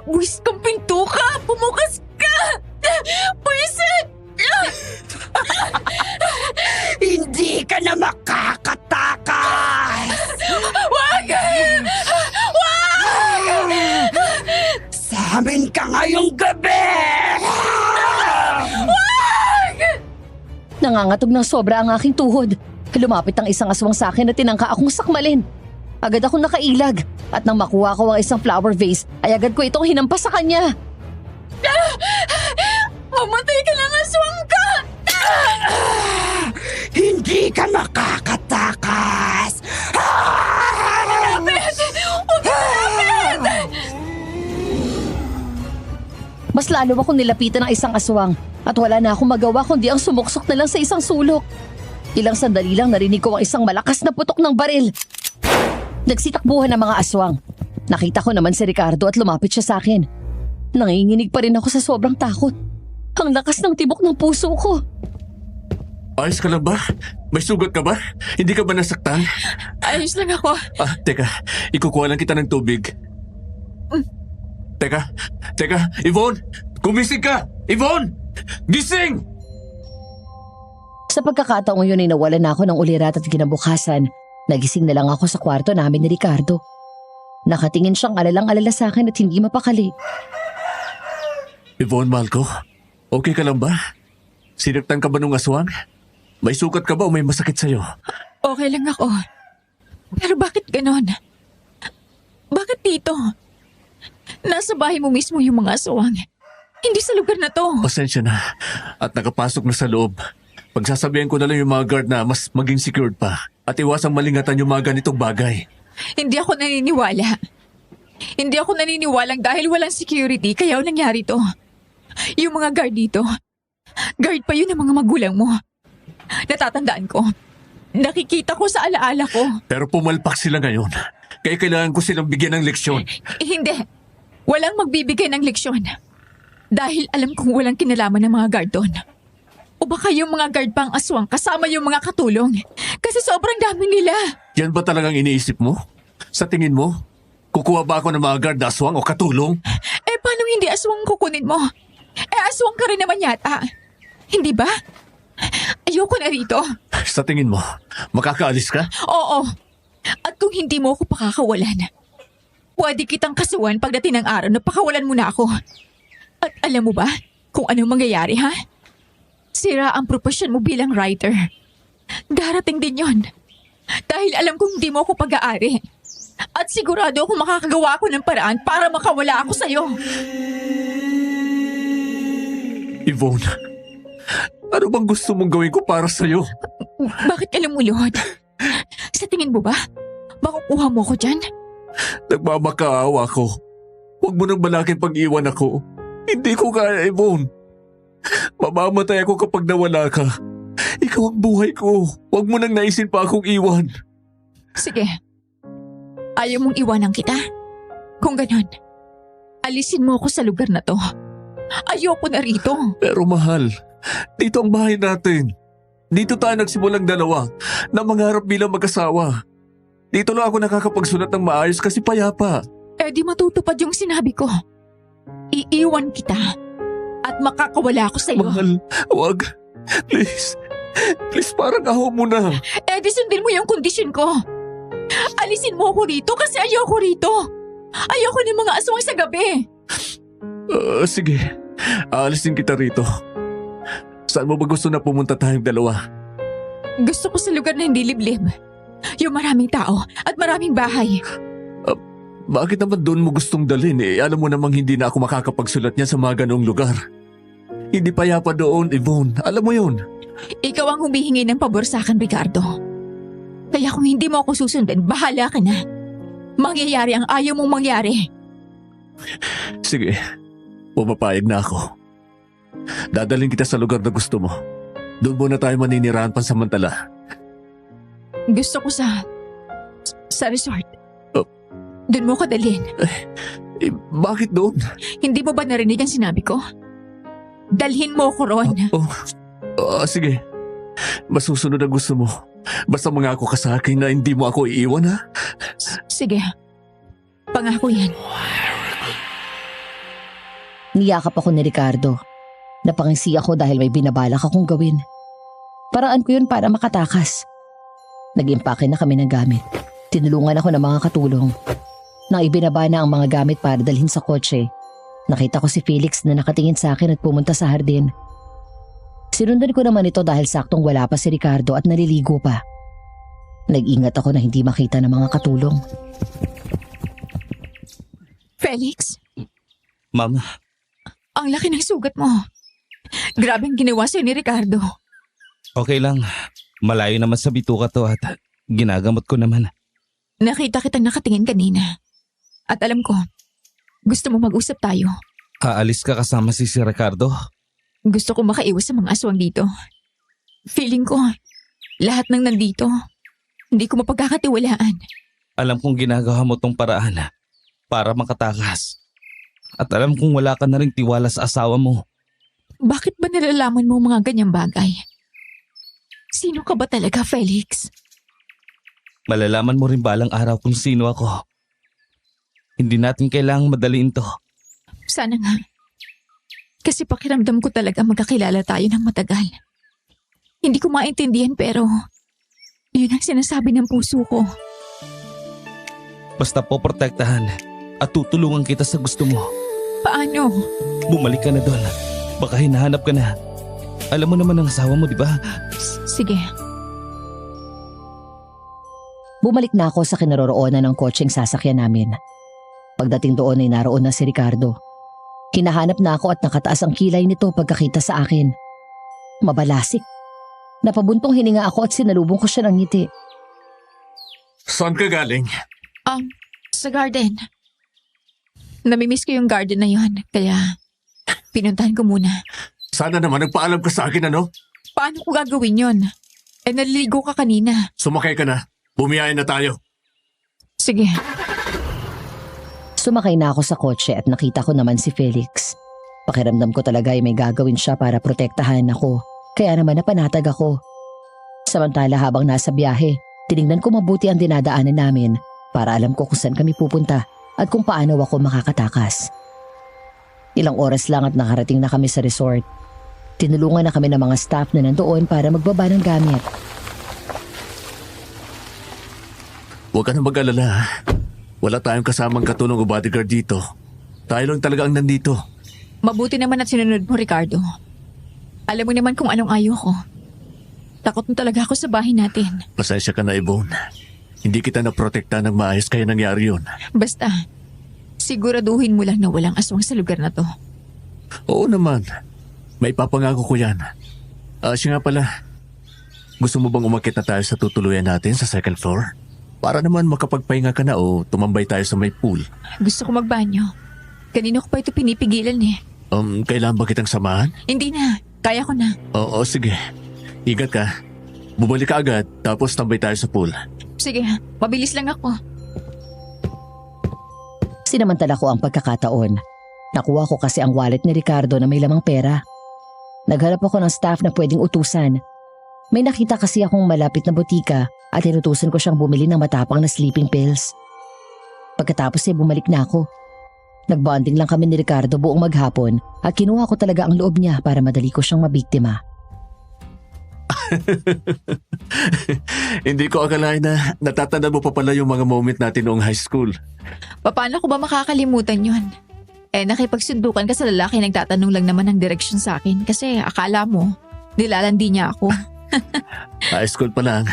Buwis kang pinto ka! Bumukas ka! Buwisit! Hindi ka na makakatakas! Wag! Wag! Sa amin ka ngayong gabi! Nangangatog ng sobra ang aking tuhod. Lumapit ang isang aswang sa akin at tinangka akong sakmalin. Agad akong nakailag at nang makuha ko ang isang flower vase ay agad ko itong hinampas sa kanya. Mamatay ka lang, aswang ka! Hindi ka makakatakas! Mas lalo akong nilapitan ng isang aswang at wala na akong magawa kundi ang sumuksok na lang sa isang sulok. Ilang sandali lang narinig ko ang isang malakas na putok ng baril. Nagsitakbuhan ang mga aswang. Nakita ko naman si Ricardo at lumapit siya sa akin. Nanginginig pa rin ako sa sobrang takot. Ang lakas ng tibok ng puso ko. Ayos ka lang ba? May sugat ka ba? Hindi ka ba nasaktan? Ayos lang ako. Teka. Ikukuha lang kita ng tubig. Teka. Yvonne! Gumising ka! Yvonne! Gising! Sa pagkakataong yun ay nawalan na ako ng ulirat at kinabukasan. Nagising na lang ako sa kwarto namin ni Ricardo. Nakatingin siyang alalang-alala sa akin at hindi mapakali. Yvonne, mahal ko. Okay ka lang ba? Sinaktan ka ba nung aswang? May sugat ka ba o may masakit sa'yo? Okay lang ako. Pero bakit ganon? Bakit dito? Nasa bahay mo mismo yung mga aswang. Hindi sa lugar na to. Pasensya na. At nakapasok na sa loob. Pagsasabihan ko na lang yung mga guard na mas maging secured pa. At iwasang malingatan yung mga ganitong bagay. Hindi ako naniniwala. Hindi ako naniniwalang dahil walang security kaya nangyari to. Yung mga guard dito, guard pa yun ng mga magulang mo. Natatandaan ko. Nakikita ko sa alaala ko. Pero pumalpak sila ngayon. Kaya kailangan ko silang bigyan ng leksyon. Hindi. Walang magbibigay ng leksyon. Dahil alam kong walang kinalaman ng mga guard doon. O baka yung mga guard pang aswang kasama yung mga katulong. Kasi sobrang dami nila. Yan ba talagang iniisip mo? Sa tingin mo, kukuha ba ako ng mga guard na aswang o katulong? Eh paano hindi aswang kukunin mo? Eh aswang ka rin naman yata. Hindi ba? Ayoko na rito. Sa tingin mo, makakaalis ka? Oo. At kung hindi mo ako pakakawalan, pwede kitang kasuhan pagdating ng araw na pakawalan mo na ako. At alam mo ba kung anong mangyayari, ha? Sira ang propesyon mo bilang writer. Darating din yon. Dahil alam kong hindi mo ako pag-aari. At sigurado akong makakagawa ako ng paraan para makawala ako sa'yo. Yvonne, ano bang gusto mong gawin ko para sa'yo? Bakit ka lumulod? Sa tingin mo ba, makukuha mo ako dyan? Nagmamakaawa ko. Huwag mo nang balakin pag-iwan ako. Hindi ko kaya, Yvonne. Mamamatay ako kapag nawala ka. Ikaw ang buhay ko. Huwag mo nang naisin pa akong iwan. Sige. Ayaw mong iwanan kita? Kung ganon, alisin mo ako sa lugar na to. Ayoko na rito. Pero mahal, dito ang bahay natin. Dito tayo nagsimulang dalawa na mangarap bilang mag-asawa. Dito lang ako nakakapagsulat ng maayos kasi payapa. Eh di matutupad yung sinabi ko. Iiwan kita at makakawala ako sa'yo. Mahal, wag. Please. Please, parang aho mo na. Eh di sundin mo yung kondisyon ko. Alisin mo ako rito kasi ayoko rito. Ayoko ng mga aswang sa gabi. Sige, aalisin kita rito. Saan mo ba gusto na pumunta tayong dalawa? Gusto ko sa lugar na hindi liblib. Yung maraming tao at maraming bahay. Bakit naman doon mo gustong dalhin alam mo namang hindi na ako makakapagsulat niya sa mga ganong lugar. Hindi payapa doon, Yvonne. Alam mo yun. Ikaw ang humihingi ng pabor sa akin, Ricardo. Kaya kung hindi mo ako susundan, bahala ka na. Mangyayari ang ayaw mong mangyari. Sige, pumapayag na ako. Dadalhin kita sa lugar na gusto mo. Doon muna tayo maninirahan pansamantala. Gusto ko sa resort. Oh. Doon mo ko dalhin. Bakit doon? Hindi mo ba narinig ang sinabi ko? Dalhin mo ko ron. Sige. Masusunod ang gusto mo. Basta mangako ka sa akin na hindi mo ako iiwan, ha? Sige. Pangako yan. Niyakap ako ni Ricardo. Napangisi ako dahil may binabalak akong gawin. Paraan ko yun para makatakas. Nag-impake na kami ng gamit. Tinulungan ako ng mga katulong. Nang ibinaba na ang mga gamit para dalhin sa kotse, nakita ko si Felix na nakatingin sa akin at pumunta sa hardin. Sinundan ko naman ito dahil saktong wala pa si Ricardo at naliligo pa. Nag-ingat ako na hindi makita ng mga katulong. Felix, Ma'am, ang laki ng sugat mo. Grabe ang ginawa sa'yo ni Ricardo. okay lang. Malayo naman sa bituka to at ginagamot ko naman. Nakita kitang nakatingin kanina. At alam ko, gusto mo mag-usap tayo. Aalis ka kasama si Ricardo? Gusto ko makaiwas sa mga aswang dito. Feeling ko, lahat ng nandito, hindi ko mapagkakatiwalaan. Alam kong ginagawa mo tong paraan para makatakas. At alam kong wala ka na rin tiwala sa asawa mo. Bakit ba nalalaman mo mga ganyang bagay? Sino ka ba talaga, Felix? Malalaman mo rin balang araw kung sino ako. Hindi natin kailangang madaliin to. Sana nga. Kasi pakiramdam ko talaga magkakilala tayo ng matagal. Hindi ko maintindihan pero yun ang sinasabi ng puso ko. Basta poprotektahan at tutulungan kita sa gusto mo. Paano? Bumalik ka na doon. Baka hinahanap ka na. Alam mo naman ang asawa mo, di ba? Sige. Bumalik na ako sa kinaroroonan ng kotseng sasakyan namin. Pagdating doon ay naroon na si Ricardo. Hinahanap na ako at nakataas ang kilay nito pagkakita sa akin. Mabalasik. Napabuntong hininga ako at sinalubong ko siya ng ngiti. Saan ka galing? Sa garden. Namimiss ko yung garden na yon, kaya pinuntahan ko muna. Sana naman nagpaalam ka sa akin, ano? Paano ko gagawin yon? Naliligo ka kanina. Sumakay ka na. Bumiyahin na tayo. Sige. Sumakay na ako sa kotse at nakita ko naman si Felix. Pakiramdam ko talaga ay may gagawin siya para protektahan ako. Kaya naman napanatag ako. Samantala habang nasa biyahe, tinignan ko mabuti ang dinadaanan namin para alam ko kung saan kami pupunta at kung paano ako makakatakas. Ilang oras lang at nakarating na kami sa resort. Tinulungan na kami ng mga staff na nandoon para magbaba ng gamit. Huwag ka na mag-alala, ha? Wala tayong kasamang katulong o bodyguard dito. Tayo lang talaga ang nandito. Mabuti naman at sinunod mo, Ricardo. Alam mo naman kung anong ayaw ko. Takot na talaga ako sa bahay natin. Pasensya ka na, Yvonne. Hindi kita naprotekta ng maayos kaya nangyari yun. Basta, siguraduhin mo lang na walang aswang sa lugar na to. Oo naman. May papangako ko yan. Siya nga pala. Gusto mo bang umakyat na tayo sa tutuluyan natin sa second floor? Para naman makapagpahinga ka na o tumambay tayo sa may pool. Gusto ko magbanyo. Kanino ko pa ito pinipigilan eh. Kailangan ba kitang samahan? Hindi na. Kaya ko na. Oo, sige. Ingat ka. Bumalik ka agad tapos tambay tayo sa pool. Sige, mabilis lang ako. Sinamantala ko ang pagkakataon. Nakuha ko kasi ang wallet ni Ricardo na may lamang pera. Naghanap ako ng staff na pwedeng utusan. May nakita kasi akong malapit na butika at inutusan ko siyang bumili ng matapang na sleeping pills. Pagkatapos ay bumalik na ako. Nagbonding lang kami ni Ricardo buong maghapon at kinuha ko talaga ang loob niya para madali ko siyang mabiktima. Hindi ko akalain na natatandaan mo pa pala yung mga moment natin noong high school. Paano ko ba makakalimutan yon? Nakipagsundukan ka sa lalaki nagtatanong lang naman ng direksyon sa akin kasi akala mo, nilalandi niya ako. High school pa lang.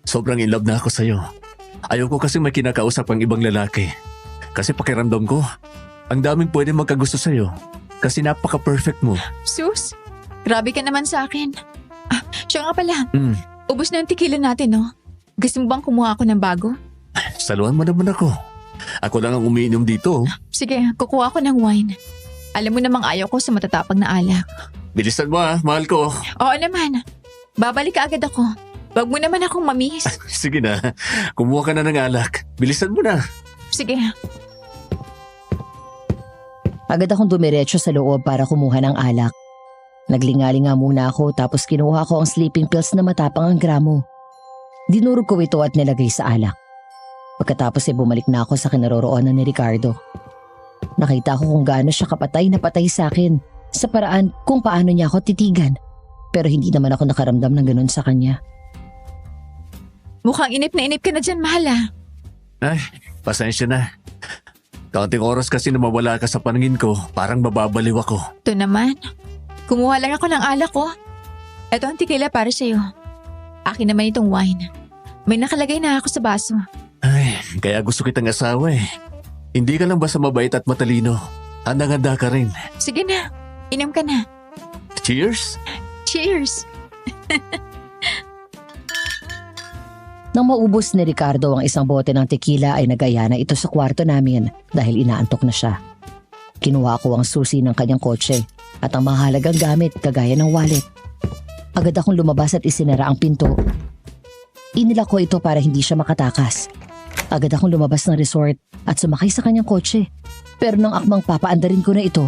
Sobrang in love na ako sa'yo. Ayoko kasi may kinakausap ang ibang lalaki. Kasi pakiramdam ko, ang daming pwede magkagusto sa'yo. Kasi napaka-perfect mo. Sus, grabe ka naman sa akin. Siya nga pala, Hmm, ubos na ang tequila natin, no? Gusto mo bang kumuha ako ng bago? saluhan mo naman ako. Ako lang ang umiinom dito. Sige, kukuha ako ng wine. Alam mo namang ayaw ko sa matatapang na alak. Bilisan mo mahal ko. Oo naman. Babalik agad ako. Wag mo naman akong mamihis. Sige na, kumuha ka na ng alak. Bilisan mo na. Sige. Agad akong dumiretso sa loob para kumuha ng alak. Naglingalinga muna ako tapos kinuha ko ang sleeping pills na matapang ang gramo. Dinurog ko ito at nilagay sa alak. Pagkatapos ay bumalik na ako sa kinaroroonan ni Ricardo. Nakita ko kung gaano siya kapatay na patay sa akin sa paraan kung paano niya ako titigan. Pero hindi naman ako nakaramdam ng ganun sa kanya. Mukhang inip na inip ka na dyan, mahal ah. Ay, pasensya na. Kaunting oras kasi na mawala ka sa paningin ko, parang mababaliw ako. Ito naman. Kumuha lang ako ng alak ko. Ito ang tequila para sa'yo. Akin naman itong wine. May nakalagay na ako sa baso. Ay, kaya gusto kitang asawa eh. Hindi ka lang basta mabait at matalino. Handang-handa ka rin. Sige na, inom ka na. Cheers! Cheers! Nang maubos ni Ricardo ang isang bote ng tequila ay nagaya na ito sa kwarto namin dahil inaantok na siya. Kinuha ko ang susi ng kanyang kotse at ang mahalagang gamit kagaya ng wallet. Agad akong lumabas at isinara ang pinto. Inilak ko ito para hindi siya makatakas. Agad akong lumabas ng resort at sumakay sa kanyang kotse. Pero nang akmang papaandarin ko na ito,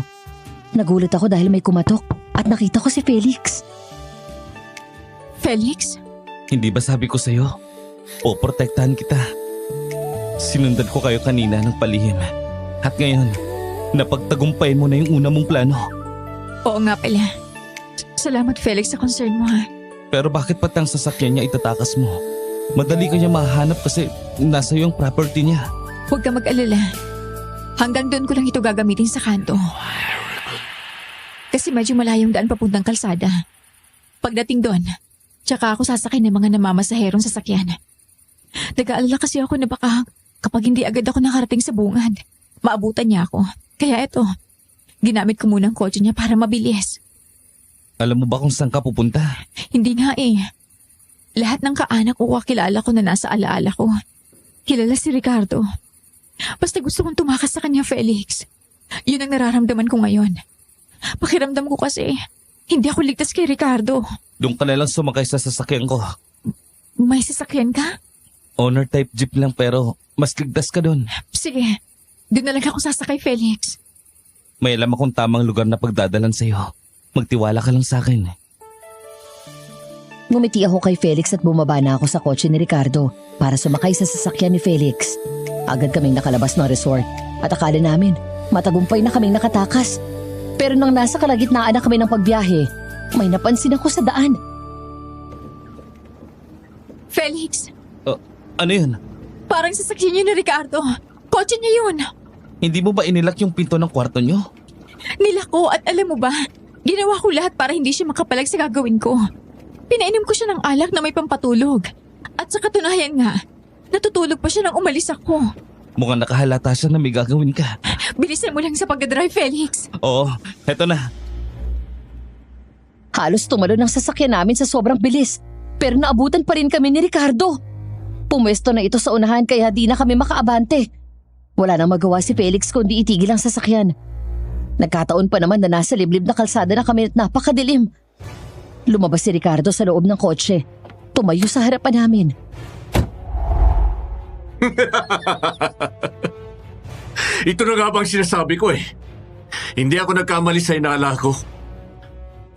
nagulat ako dahil may kumatok at nakita ko si Felix. Felix? Hindi ba sabi ko sa'yo? O protektahan kita. Sinundan ko kayo kanina ng palihim. At ngayon, napagtagumpay mo na yung una mong plano. Oo nga pala. Salamat Felix sa concern mo ha. Pero bakit pati ang sasakyan niya itatakas mo? Madali ka niya mahanap kasi nasa iyo ang property niya. Huwag ka mag-alala. Hanggang doon ko lang ito gagamitin sa kanto. Kasi medyo malayong daan papuntang kalsada. Pagdating doon, tsaka ako sasakay ng mga namamasaherong sasakyan. Nag-aalala kasi ako na baka kapag hindi agad ako nakarating sa bungad, maabutan niya ako. Kaya eto, ginamit ko muna ang kotse niya para mabilis. Alam mo ba kung saan ka pupunta? Hindi nga eh. Lahat ng kaanak o kakilala ko na nasa alaala ko. Kilala si Ricardo. Basta gusto kong tumakas sa kanya, Felix. Yun ang nararamdaman ko ngayon. Pakiramdam ko kasi, hindi ako ligtas kay Ricardo. Doon ka na lang sumakay sa sasakyan ko. May sasakyan ka? Owner type jeep lang pero mas ligtas ka doon. Sige, doon na lang ako sasakay, Felix. May alam akong tamang lugar na pagdadalan sa'yo. Magtiwala ka lang sa akin. Ngumiti ako kay Felix at bumaba na ako sa kotse ni Ricardo para sumakay sa sasakyan ni Felix. Agad kaming nakalabas ng resort at akala namin matagumpay na kaming nakatakas. Pero nang nasa kalagitnaan na kami ng pagbiyahe, may napansin ako sa daan. Felix, Ano yun? parang sasakyan niyo ni Ricardo. Kotse niya yun. Hindi mo ba inilak yung pinto ng kwarto nyo? Nilako at alam mo ba, ginawa ko lahat para hindi siya makapalag sa gagawin ko. Pinainom ko siya ng alak na may pampatulog. At sa katunayan nga, natutulog pa siya nang umalis ako. Mukhang nakahalata siya na may gagawin ka. Bilisan mo lang sa pagdadrive, Felix. Oo, eto na. Halos tumalo ng sasakyan namin sa sobrang bilis. Pero naabutan pa rin kami ni Ricardo. Pumwesto na ito sa unahan kaya di na kami makaabante. Wala nang magawa si Felix kundi itigil ang sasakyan. Nagkataon pa naman na nasa liblib na kalsada na kami at napakadilim. Lumabas si Ricardo sa loob ng kotse. Tumayo sa harapan namin. Ito na nga bang sinasabi ko eh. Hindi ako nagkamali sa inaala ko.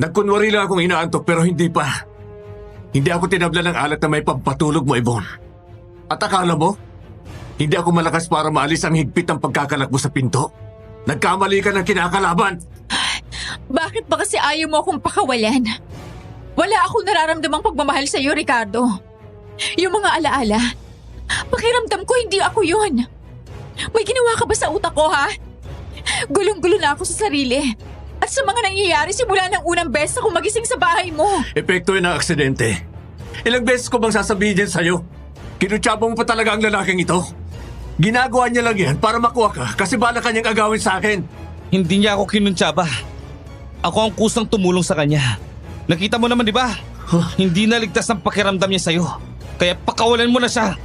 Nagkunwari lang akong inaantok pero hindi pa. Hindi ako tinabla ng alak na may pampatulog mo, Yvonne. At akala mo, hindi ako malakas para maalis ang higpit ng pagkakalak mo sa pinto? Nagkamali ka ng kinakalaban. Bakit ba kasi ayaw mo akong pakawalan? Wala akong nararamdamang pagmamahal sa iyo, Ricardo. Yung mga alaala, pakiramdam ko hindi ako yun. May ginawa ka ba sa utak ko, ha? Gulong-gulo na ako sa sarili. At sa mga nangyayari simula ng unang beses ako magising sa bahay mo. Epekto yun ng aksidente. Ilang beses ko bang sasabihin yan sa'yo? Kinutsaba mo pa talaga ang lalaking ito. Ginagawa niya lang yan para makuha ka kasi bala kanyang agawin sa akin. Hindi niya ako kinuntsaba. Ako ang kusang tumulong sa kanya. Nakita mo naman, di ba? Hindi na ligtas ang pakiramdam niya sa'yo. Kaya pakawalan mo na siya.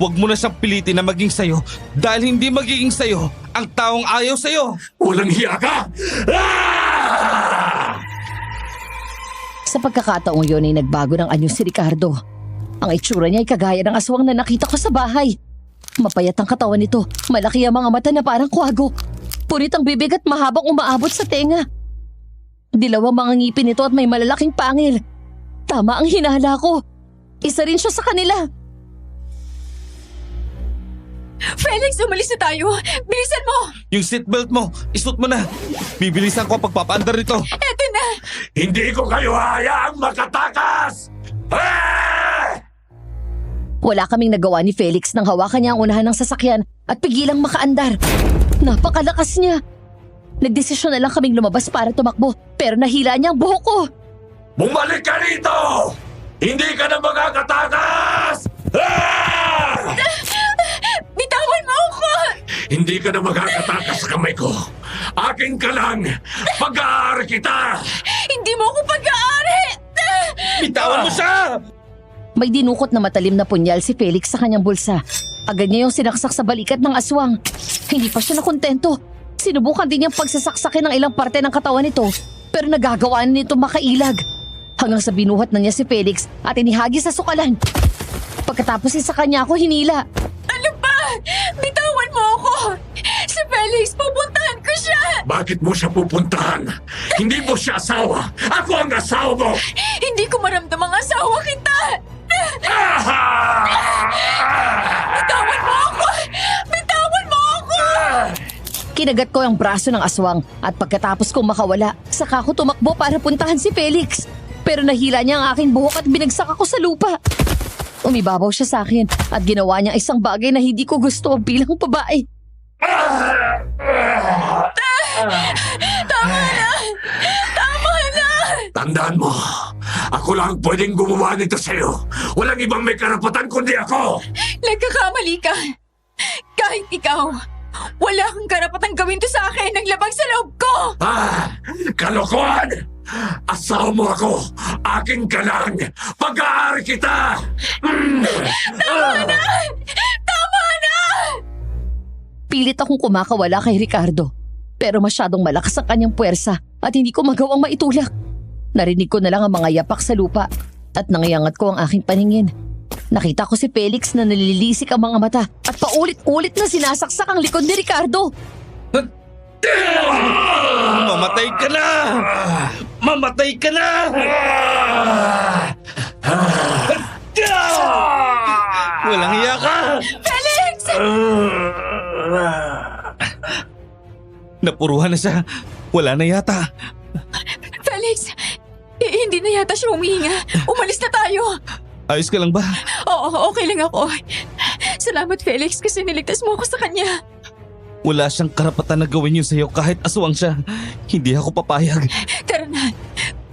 Huwag mo na siyang pilitin na maging sa'yo dahil hindi magiging sa'yo ang taong ayaw sa'yo. Walang hiya ka! Sa pagkakataong yun ay nagbago ng anyo si Ricardo. Ang itsura niya ay kagaya ng aswang na nakita ko sa bahay. Mapayat ang katawan nito, malaki ang mga mata na parang kwago. Punit ang bibig at mahabang umaabot sa tenga. Dilawang mga ngipin nito at may malalaking pangil. Tama ang hinala ko. Isa rin siya sa kanila. Felix, umalis na tayo! Bilisan mo! Yung seatbelt mo, isuot mo na. Bibilisan ko ang pagpapaandar nito. Eto na! Hindi ko kayo hayaang makatakas! Wala kaming nagawa ni Felix nang hawakan niya ang unahan ng sasakyan at pigilang makaandar. Napakalakas niya. Nagdesisyon na lang kaming lumabas para tumakbo pero nahila niya ang buhok ko. Bumalik ka rito! Hindi ka na makakatakas! Bitawan mo ako! Hindi ka na makakatakas sa kamay ko. Akin ka lang! Pag-aari kita! Hindi mo ako pag-aari! Bitawan mo siya! May dinukot na matalim na punyal si Felix sa kanyang bulsa. Agad niya yung sinaksak sa balikat ng aswang. Hindi pa siya nakontento. Sinubukan din niyang pagsasaksakin ng ilang parte ng katawan nito pero nagagawa na nito makailag. Hanggang sa binuhat na niya si Felix at inihagis sa sukalan. Pagkatapos sa kanya ako hinila. Ano ba? Bitawan mo ako! Si Felix, pupuntahan ko siya! Bakit mo siya pupuntahan? Hindi mo siya asawa! Ako ang asawa mo! Hindi ko maramdam ang asawa kita! Bitawan mo ako! Bitawan mo ako! Kinagat ko ang braso ng aswang at pagkatapos kong makawala, saka ako tumakbo para puntahan si Felix. Pero nahila niya ang aking buhok at binagsak ako sa lupa. Umibabaw siya sa akin at ginawa niya isang bagay na hindi ko gusto bilang babae. Tama na! Tama na! Tandaan mo, ako lang pwedeng gumawa nito sa'yo. Walang ibang may karapatan kundi ako! Nagkakamali ka! Kahit ikaw, wala kang karapatang gawin to sa akin ng labag sa loob ko! Kalokohan! Asawa mo ako! Akin ka lang! Pag-aari kita! Tama na! Tama na! Pilit akong kumakawala kay Ricardo. Pero masyadong malakas ang kanyang puwersa at hindi ko magawang maitulak. Narinig ko na lang ang mga yapak sa lupa at nangiyangat ko ang aking paningin. Nakita ko si Felix na nalilisik ang mga mata at paulit-ulit na sinasaksak ang likod ni Ricardo. Mamatay ka na! Mamatay ka na! Walang hiya ka! Felix! Napuruhan na siya. Wala na yata. Felix! Hindi na yata siya humihinga. Umalis na tayo. Ayos ka lang ba? Oo, okay lang ako. Salamat, Felix, kasi niligtas mo ako sa kanya. Wala siyang karapatan na gawin yun sa'yo kahit aswang siya. Hindi ako papayag. Tara na.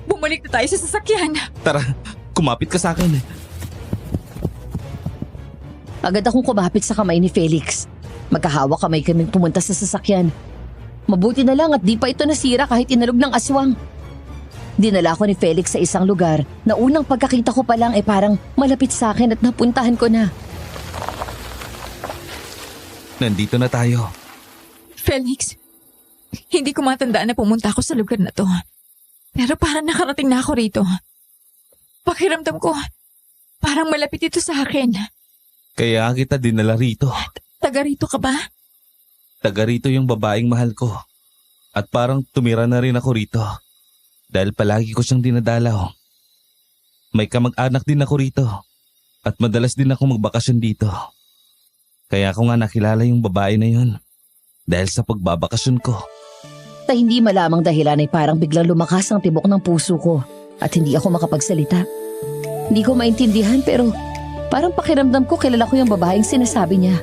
Bumalik na tayo sa sasakyan. Tara, kumapit ka sa akin. Agad akong kumapit sa kamay ni Felix. Magkahawak kamay kaming pumunta sa sasakyan. Mabuti na lang at di pa ito nasira kahit inalog ng aswang. Dinala ko ni Felix sa isang lugar na unang pagkakita ko pa lang ay parang malapit sa akin at napuntahan ko na. Nandito na tayo. Felix, hindi ko matandaan na pumunta ako sa lugar na to. Pero parang nakarating na ako rito. Pakiramdam ko, parang malapit ito sa akin. Kaya kita dinala rito. Taga rito ka ba? Taga rito yung babaeng mahal ko. At parang tumira na rin ako rito. Dahil palagi ko siyang dinadalaw. May kamag-anak din ako rito. At madalas din ako magbakasyon dito. Kaya ako nga nakilala yung babae na yun. Dahil sa pagbabakasyon ko. Sa hindi malamang dahilan ay parang biglang lumakas ang tibok ng puso ko at hindi ako makapagsalita. Hindi ko maintindihan pero parang pakiramdam ko kilala ko yung babaeng sinasabi niya.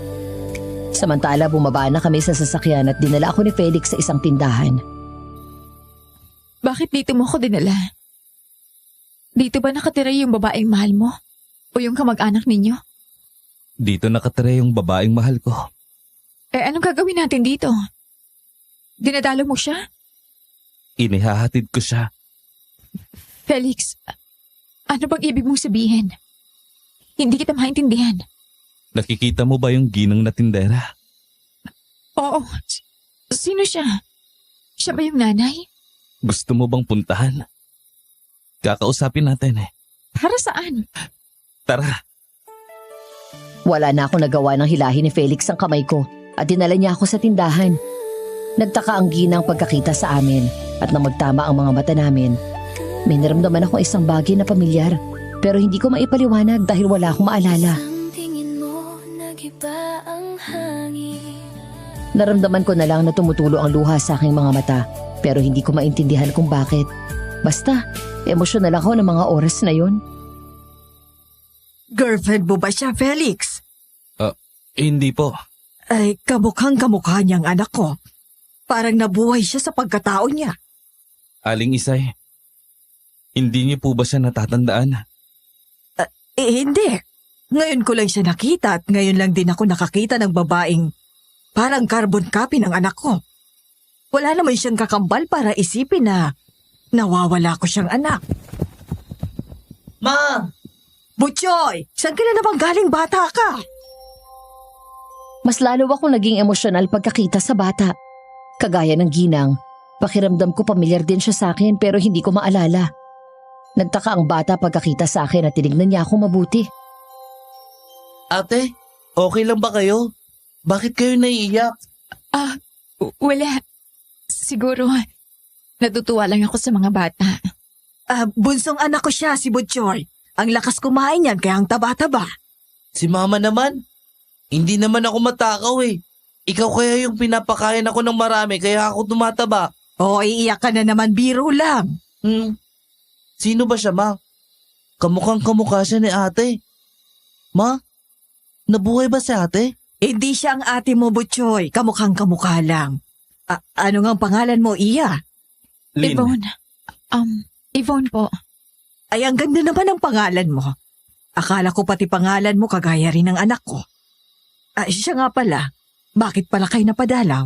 Samantala bumaba na kami sa sasakyan at dinala ako ni Felix sa isang tindahan. Bakit dito mo ako dinala? Dito ba nakatira yung babaeng mahal mo? O yung kamag-anak ninyo? Dito nakatira yung babaeng mahal ko. Anong gagawin natin dito? Dinadalo mo siya? Inihahatid ko siya. Felix, Ano bang ibig mong sabihin? Hindi kita maintindihan. Nakikita mo ba yung ginang na tindera? Oo. Sino siya? Siya ba yung nanay? Gusto mo bang puntahan? Kakausapin natin eh. Para saan? Tara. Wala na ako nagawa ng hilahin ni Felix ang kamay ko at dinala niya ako sa tindahan. Nagtaka ang ginang pagkakita sa amin at nang magtama ang mga mata namin, may naramdaman akong isang bagay na pamilyar pero hindi ko maipaliwanag dahil wala akong maalala. Naramdaman ko na lang na tumutulo ang luha sa aking mga mata pero hindi ko maintindihan kung bakit. Basta, emosyonal ako ng mga oras na yon. Girlfriend mo ba siya, Felix? Hindi po. Ay, kamukhang kamukha niyang anak ko. Parang nabuhay siya sa pagkatao niya. Aling Isay, hindi niyo po ba siya natatandaan? Hindi. Ngayon ko lang siya nakita at ngayon lang din ako nakakita ng babaeng parang carbon copy ng anak ko. Wala naman siyang kakambal para isipin na nawawala ko siyang anak. Ma! Butchoy, saan ka na naman galing bata ka? Mas lalo akong naging emosyonal pagkakita sa bata. Kagaya ng ginang, pakiramdam ko pamilyar din siya sa akin pero hindi ko maalala. Nagtaka ang bata pagkakita sa akin at tinignan niya ako mabuti. Ate, okay lang ba kayo? Bakit kayo naiiyak? Wala. Siguro, natutuwa lang ako sa mga bata. Bunsong anak ko siya, si Butchoy. Ang lakas kumain niyan kaya ang taba-taba. Si mama naman? Hindi naman ako matakaw eh. Ikaw kaya yung pinapakain ako ng marami kaya ako tumataba. O, iiyak ka na naman, biro lang. Sino ba siya, ma? Kamukhang kamukha siya ni ate. Ma, nabuhay ba si ate? Hindi siya ang ate mo, Butchoy. Kamukhang kamukha lang. Ano nga ang pangalan mo, Iya? Lin, Yvonne. Yvonne po. Ay, ang ganda naman ang pangalan mo. Akala ko pati pangalan mo kagaya rin ng anak ko. Siya nga pala. Bakit pala kayo napadalaw?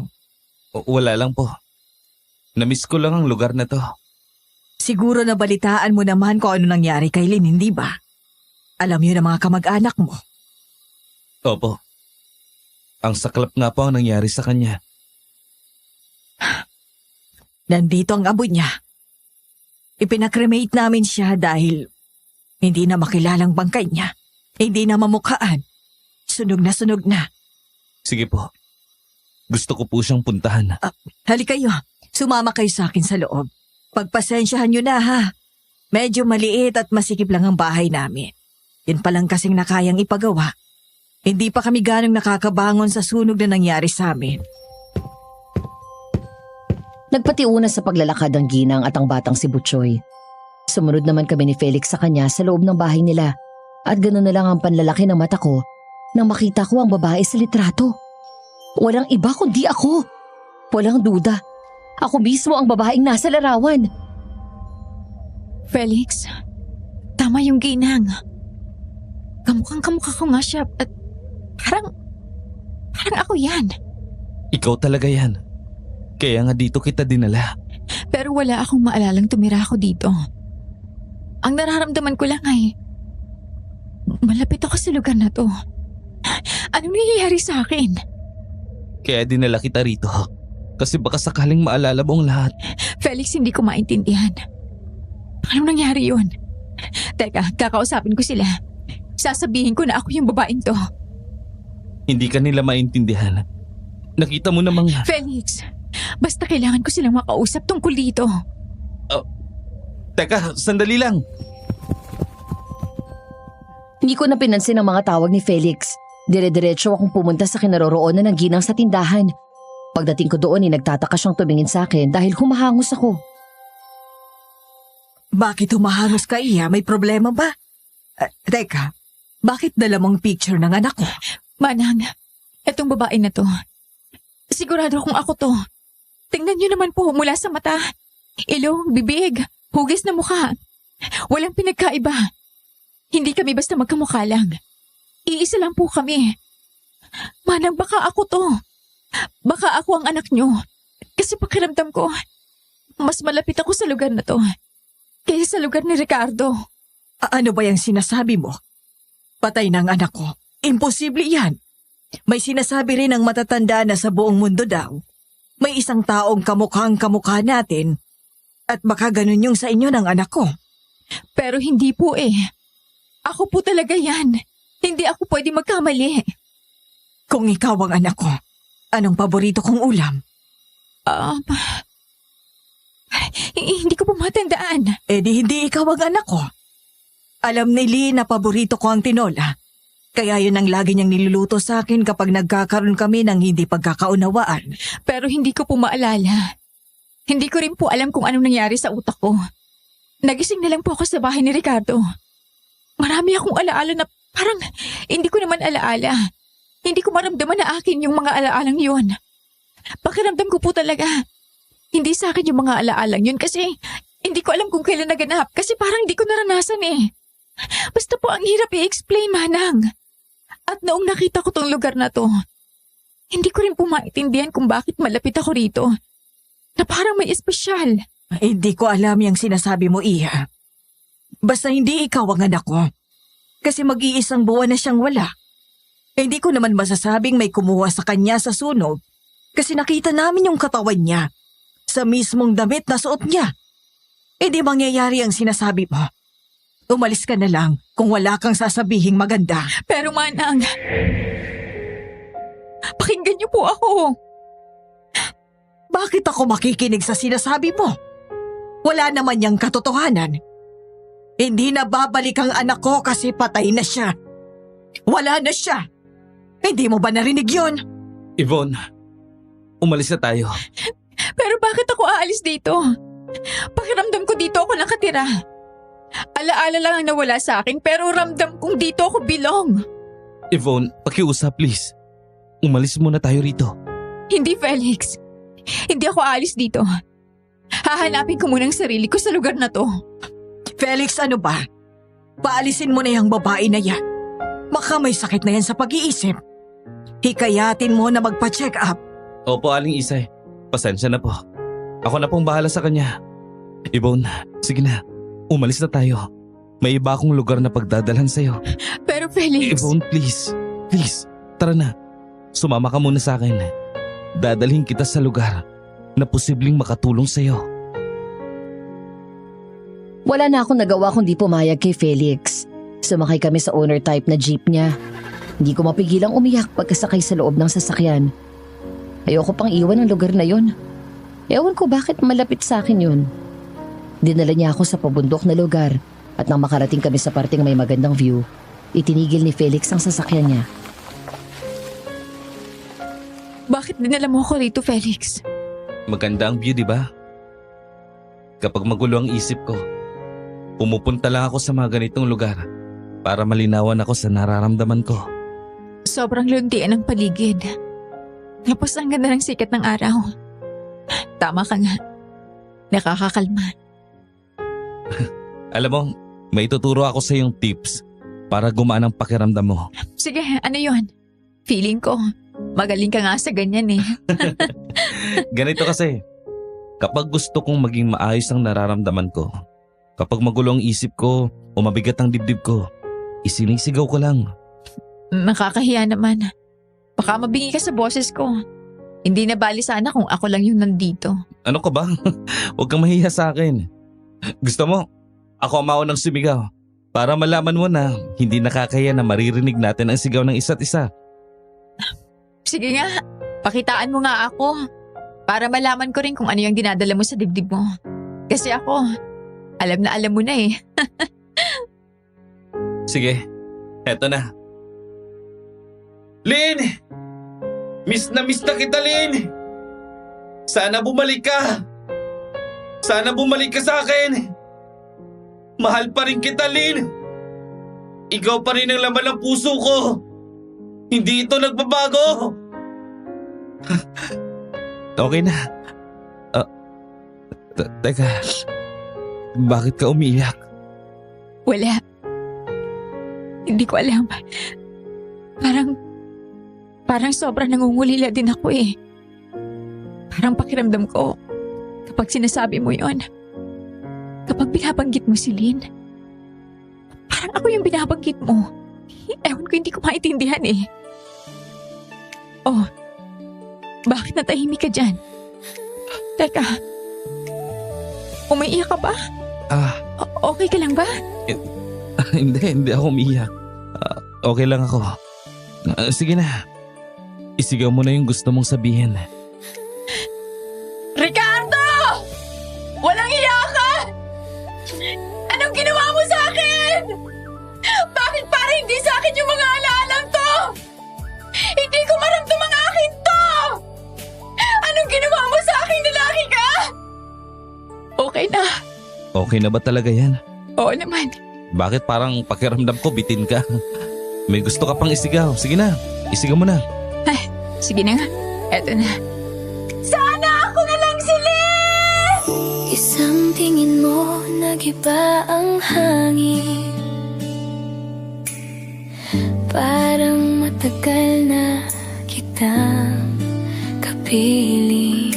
wala lang po. Namiss ko lang ang lugar na to. Siguro nabalitaan mo naman kung ano nangyari kay Lynn, hindi ba? Alam yun ng mga kamag-anak mo. Opo. Ang saklap nga po ang nangyari sa kanya. Nandito ang abo niya. Ipinakremate namin siya dahil hindi na makilalang bangkay niya. Hindi na mamukhaan. Sunog na. Sige po. Gusto ko po siyang puntahan. Halika kayo. Sumama kayo sa akin sa loob. Pagpasensyahan niyo na ha. Medyo maliit at masikip lang ang bahay namin. Yun palang kasing nakayang ipagawa. Hindi pa kami ganong nakakabangon sa sunog na nangyari sa amin. Nagpatiuna sa paglalakad ang ginang at ang batang si Butchoy. Sumunod naman kami ni Felix sa kanya sa loob ng bahay nila at ganoon na lang ang panlalaki ng mata ko nang makita ko ang babae sa litrato. Walang iba kundi ako. Walang duda. Ako mismo ang babaeng nasa larawan. Felix, tama yung ginang. Kamukhang kamukha ko nga siya at parang ako yan. Ikaw talaga yan. Kaya nga dito kita dinala. Pero wala akong maalalang tumira ako dito. Ang nararamdaman ko lang ay malapit ako sa lugar na to. Anong nangyayari sa akin? Kaya dinala kita rito. Kasi baka sakaling maalala mo ang lahat. Felix, hindi ko maintindihan. Anong nangyari yun? Teka, kakausapin ko sila. Sasabihin ko na ako yung babaeng to. Hindi ka nila maintindihan. Nakita mo namang... Felix, basta kailangan ko silang makausap tungkol dito. Teka, sandali lang. Hindi ko na pinansin ang mga tawag ni Felix. Dire-diretso akong pumunta sa kinaroroonan ng ginang sa tindahan. Pagdating ko doon ay nagtataka siyang tumingin sa akin dahil humahangos ako. Bakit humahangos ka, Iya? May problema ba? Teka, bakit dala mong picture ng anak ko? Manang, etong babae na to. Sigurado kung ako to. Tingnan niyo naman po mula sa mata. Ilong, bibig, hugis na mukha. Walang pinagkaiba. Hindi kami basta magkamukha lang. Iisa lang po kami. Manang, baka ako to. Baka ako ang anak niyo. Kasi pakiramdam ko, mas malapit ako sa lugar na to kaysa sa lugar ni Ricardo. Ano ba yung sinasabi mo? Patay ng anak ko. Imposible yan. May sinasabi rin ang matatanda na sa buong mundo daw. May isang taong kamukhang kamukha natin at baka ganun yung sa inyo ng anak ko. Pero hindi po eh. Ako po talaga yan. Hindi ako pwede magkamali. Kung ikaw ang anak ko, anong paborito kong ulam? Hindi ko po matandaan. Eh di hindi ikaw ang anak ko. Alam ni Lee na paborito ko ang tinola. Kaya yun ang lagi niyang niluluto sa akin kapag nagkakaroon kami ng hindi pagkakaunawaan. Pero hindi ko po maalala. Hindi ko rin po alam kung anong nangyari sa utak ko. Nagising na lang po ako sa bahay ni Ricardo. Marami akong alaala na parang hindi ko naman alaala. Hindi ko maramdaman na akin yung mga alaalang yun. Pakiramdam ko po talaga. Hindi sa akin yung mga alaalang yun kasi hindi ko alam kung kailan naganap kasi parang hindi ko naranasan eh. Basta po ang hirap i-explain, Manang. At noong nakita ko tong lugar na to, hindi ko rin po maintindihan kung bakit malapit ako rito. Na parang may espesyal. Hindi ko alam yung sinasabi mo, Iha. Basta hindi ikaw ang anak ko. Kasi mag-iisang buwan na siyang wala. Hindi ko naman masasabing may kumuha sa kanya sa sunog kasi nakita namin yung katawan niya sa mismong damit na suot niya. Di mangyayari ang sinasabi mo. Umalis ka na lang kung wala kang sasabihing maganda. Pero Manang, pakinggan niyo po ako. Bakit ako makikinig sa sinasabi mo? Wala naman niyang katotohanan. Hindi na babalik ang anak ko kasi patay na siya. Wala na siya. Hindi mo ba narinig yun? Yvonne, umalis na tayo. Pero bakit ako aalis dito? Pakiramdam ko dito ako nakatira. Alaala lang ang nawala sa akin pero ramdam kong dito ako belong. Yvonne, pakiusap please. Umalis muna tayo rito. Hindi, Felix. Hindi ako aalis dito. Hahanapin ko muna ang sarili ko sa lugar na to. Felix, ano ba? Paalisin mo na yung babae na yan. Baka may sakit na yan sa pag-iisip. Hikayatin mo na magpa-check up. Opo, Aling Isay. Pasensya na po. Ako na pong bahala sa kanya. Yvonne, sige na. Umalis na tayo. May iba akong lugar na pagdadalhan sa'yo. Pero Felix… Yvonne, please. Please, tara na. Sumama ka muna sa akin. Dadalhin kita sa lugar na posibleng makatulong sa'yo. Wala na akong nagawa kundi pumayag kay Felix. Sumakay kami sa owner type na jeep niya. Hindi ko mapigilang umiyak pagkasakay sa loob ng sasakyan. Ayoko pang iwan ang lugar na yon. Ewan ko bakit malapit sa akin yun. Dinala niya ako sa pabundok na lugar at nang makarating kami sa parteng may magandang view, itinigil ni Felix ang sasakyan niya. Bakit dinala mo ako rito, Felix? Maganda ang view, di ba? Kapag magulo ang isip ko, pumupunta lang ako sa mga ganitong lugar para malinawan ako sa nararamdaman ko. Sobrang luntian ng paligid. Tapos ang ganda ng sikat ng araw. Tama ka nga. Nakakakalma. Alam mo, may tuturo ako sa iyong tips para gumaan ang pakiramdam mo. Sige, ano yon? Feeling ko, magaling ka nga sa ganyan eh. Ganito kasi, kapag gusto kong maging maayos ang nararamdaman ko, kapag magulo ang isip ko o mabigat ang dibdib ko, isinisigaw ko lang. Nakakahiya naman. Baka mabingi ka sa boses ko. Hindi na bali sana kung ako lang yung nandito. Ano ka ba? Huwag kang mahiya sa akin. Gusto mo, ako ang maunang sumigaw para malaman mo na hindi nakakaya na maririnig natin ang sigaw ng isa't isa. Sige nga, pakitaan mo nga ako para malaman ko rin kung ano yung dinadala mo sa dibdib mo. Kasi ako, alam na alam mo na eh. Sige, eto na. Lynn! Miss na kita, Lynn! Sana bumalik ka! Sana bumalik ka sa akin! Mahal pa rin kita, Lynn! Ikaw pa rin ang laman ng puso ko! Hindi ito nagbabago! Okay na. Teka, bakit ka umiiyak? Wala. Hindi ko alam. Parang sobrang nangungulila din ako eh. Parang pakiramdam ko kapag sinasabi mo yon. Kapag binabanggit mo si Lynn, Parang ako yung binabanggit mo. Ewan ko, hindi ko maintindihan eh. Oh, bakit natahimik ka dyan? Teka, umiiyak ka ba? Okay ka lang ba? Hindi ako umiiyak. Okay lang ako. Sige na. Isigaw mo na yung gusto mong sabihin. Ricardo! Walang iyakan! Anong ginawa mo sa akin? Bakit para hindi sa akin yung mga alaalang to? Hindi ko maramdam ang akin to! Anong ginawa mo sa akin, lalaki ka? Okay na. Okay na ba talaga yan? Oo naman. Bakit parang pakiramdam ko bitin ka? May gusto ka pang isigaw. Sige na, isigaw mo na. Ay, sige na nga. Eto na. Sana ako na lang si Lynn! Isang tingin mo, nag-iba ang hangin. Parang matagal na kitang kapiling.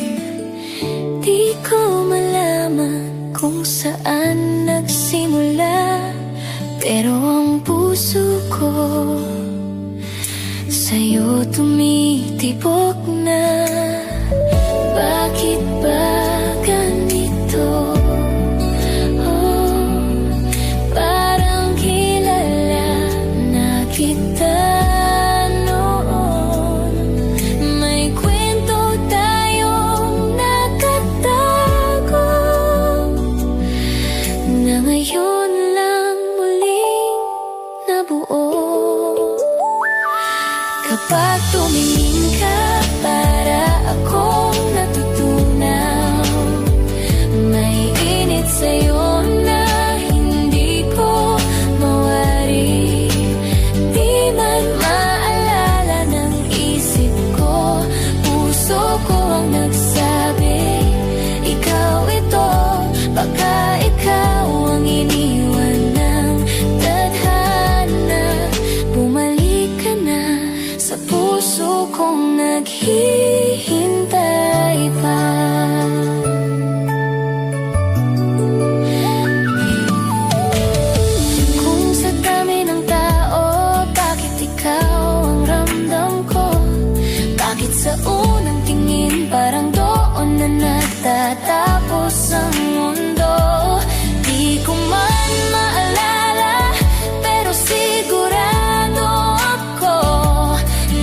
Di ko malaman kung saan nagsimula, pero ang puso ko sa'yo tumitibok na. Bakit ba ganito? Oh, parang kilala na kita noon. May kwento tayong nakatago na ngayon lang muling nabuo. Kapag tumingin ka, para akong natutunaw. May init sa'yo na hindi ko mawari. Di man maalala ng isip ko, puso ko ang nagsabi, ikaw ito, baka ikaw ang iniwan ng tadhana. Bumalik ka na sa puso kong naghihintay pa. Kung sa dami ng tao, bakit ikaw ang ramdam ko? Bakit sa unang tingin parang doon na natatapos ang mundo? Di ko man maalala, pero sigurado ako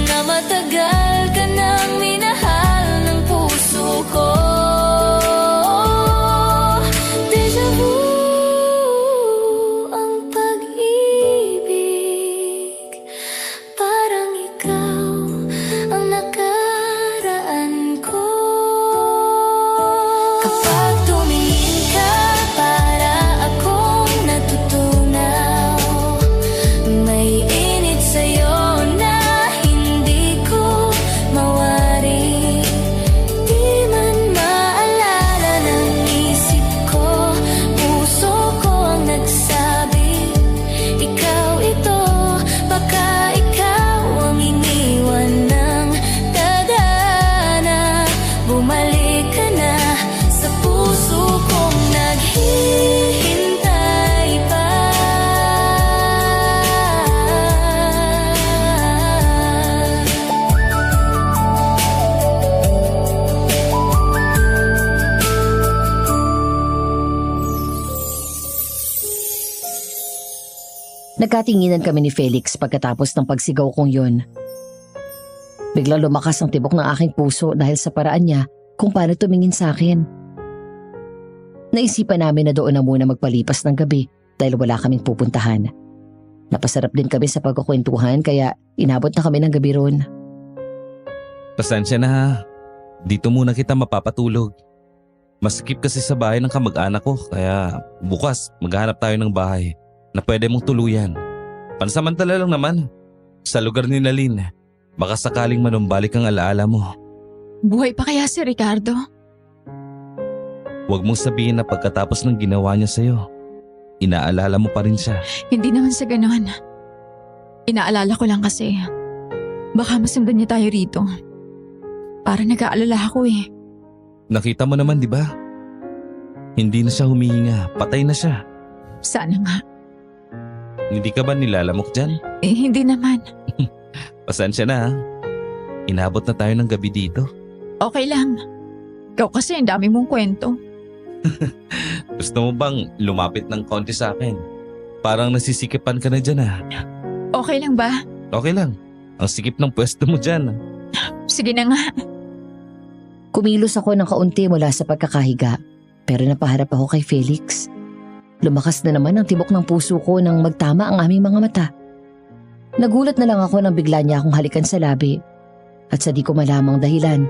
na matagal ka nang minahal ng puso ko. Deja vu ang pag-ibig, parang ikaw ang nakaraan ko. Kapag tumingin ka, para akong natutunaw. May init sa'yo na hindi ko mawari. Di man maalala ng isip ko, puso ko ang nagsabi, ikaw ito, baka ikaw ang iniwan ng tadhana. Bumalik ka na sa puso kong naghihintay pa. Nagkatinginan kami ni Felix pagkatapos ng pagsigaw kong yun. Biglang lumakas ang tibok ng aking puso dahil sa paraan niya kung paano tumingin sa akin. Naisipan namin na doon na muna magpalipas ng gabi dahil wala kaming pupuntahan. Napasarap din kami sa pagkukwentuhan kaya inabot na kami ng gabi ron. Pasensya na ha. Dito muna kita mapapatulog. Masikip kasi sa bahay ng kamag-anak ko kaya bukas maghanap tayo ng bahay na pwede mong tuluyan. Pansamantala lang naman. Sa lugar ni Lynn, baka sakaling manumbalik ang alaala mo. Buhay pa kaya si Ricardo? Huwag mong sabihin na pagkatapos ng ginawa niya sa'yo, inaalala mo pa rin siya. Hindi naman sa ganon. Inaalala ko lang kasi, baka masundan niya tayo rito. Para nag-aalala ako eh. Nakita mo naman, di ba? Hindi na siya humihinga, patay na siya. Sana nga. Hindi ka ba nilalamok dyan? Hindi naman. Pasensya na ha. Inabot na tayo ng gabi dito. Okay lang. Ikaw kasi ang dami mong kwento. Gusto mo bang lumapit ng konti sa akin? Parang nasisikipan ka na dyan ha. Okay lang ba? Okay lang. Ang sikip ng pwesto mo dyan. Sige na nga. Kumilos ako ng kaunti mula sa pagkakahiga, pero napaharap ako kay Felix. Lumakas na naman ang tibok ng puso ko nang magtama ang aming mga mata. Nagulat na lang ako nang bigla niya akong halikan sa labi. At sa di ko malamang dahilan,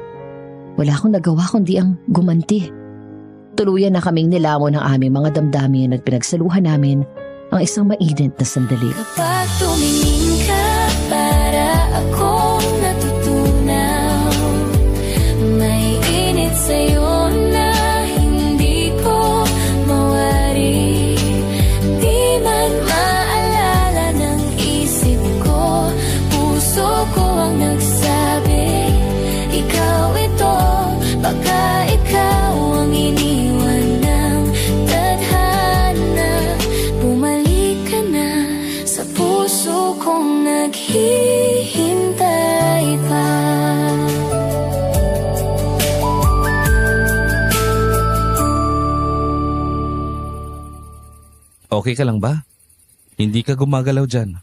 wala akong nagawa kundi ang gumanti. Tuluyan na kaming nilamon ng aming mga damdamin at pinagsaluhan namin ang isang mainit na sandali. Kapag tumingin ka, para akong natutunaw. May init sa'yo na hindi ko mawari. Di man maalala ng isip ko, puso ko ang nagsabi, ikaw ito, baka ikaw ang iniwan ng tadhana. Bumalik ka na sa puso kong naghihintay pa. Okay ka lang ba? Hindi ka gumagalaw dyan.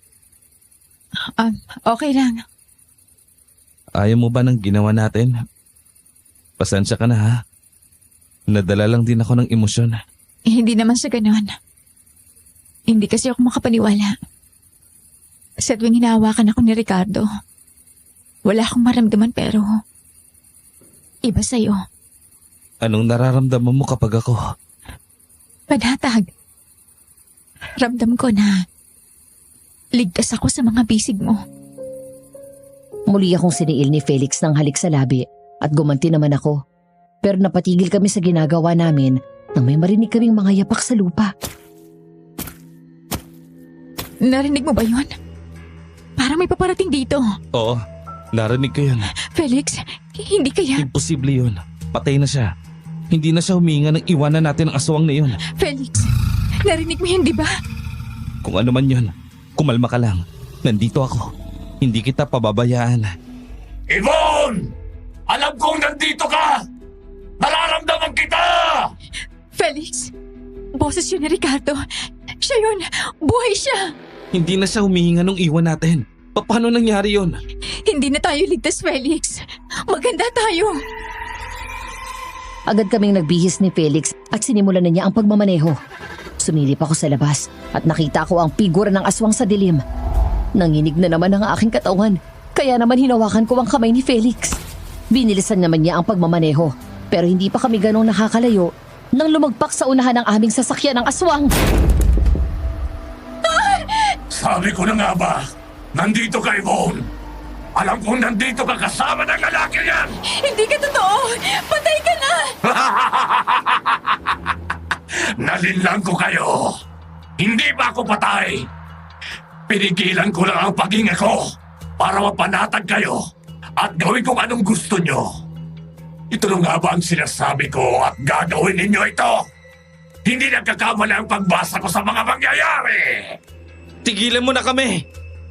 Okay lang. Ayaw mo ba ng ginawa natin? Pasensya ka na ha. Nadala lang din ako ng emosyon. Hindi naman sa ganon. Hindi kasi ako makapaniwala. Sa tuwing hinahawakan ako ni Ricardo, wala akong maramdaman pero iba sa'yo. Anong nararamdaman mo kapag ako? Panatag. Ramdam ko na ligtas ako sa mga bisig mo. Muli akong siniil ni Felix ng halik sa labi at gumanti naman ako. Pero napatigil kami sa ginagawa namin nang may marinig kaming mga yapak sa lupa. Narinig mo ba yun? Parang may paparating dito. Oo, narinig ko yun. Felix, hindi kaya... Imposible yun. Patay na siya. Hindi na siya huminga nang iwanan natin ang aswang na yun. Felix, narinig mo yun, di ba? Kung ano man yun, kumalma ka lang. Nandito ako. Hindi kita pababayaan. Yvonne! Alam kong nandito ka! Nararamdaman kita! Felix, boses yun ni Ricardo. Siya yun, buhay siya. Hindi na siya humihinga nung iwan natin. Paano nangyari yun? Hindi na tayo ligtas, Felix. Maganda tayo. Agad kaming nagbihis ni Felix at sinimulan na niya ang pagmamaneho. Sumilip ako sa labas at nakita ko ang figura ng aswang sa dilim. Nanginig na naman ang aking katawan, kaya naman hinawakan ko ang kamay ni Felix. Binilisan naman niya ang pagmamaneho, pero hindi pa kami ganong nakakalayo nang lumagpak sa unahan ng aming sasakyan ng aswang. Sabi ko na nga ba, nandito ka, Yvonne. Alam kong nandito ka kasama ng lalaki yan. Hindi ka totoo. Patay ka na. Nalinlang ko kayo. Hindi ba ako patay? Pinigilan ko lang ang paghinga ko para mapanatag kayo at gawin kung anong gusto nyo. Ito na nga ba ang sinasabi ko at gagawin ninyo ito? Hindi nagkakamali ang pagbasa ko sa mga mangyayari. Tigilan mo na kami!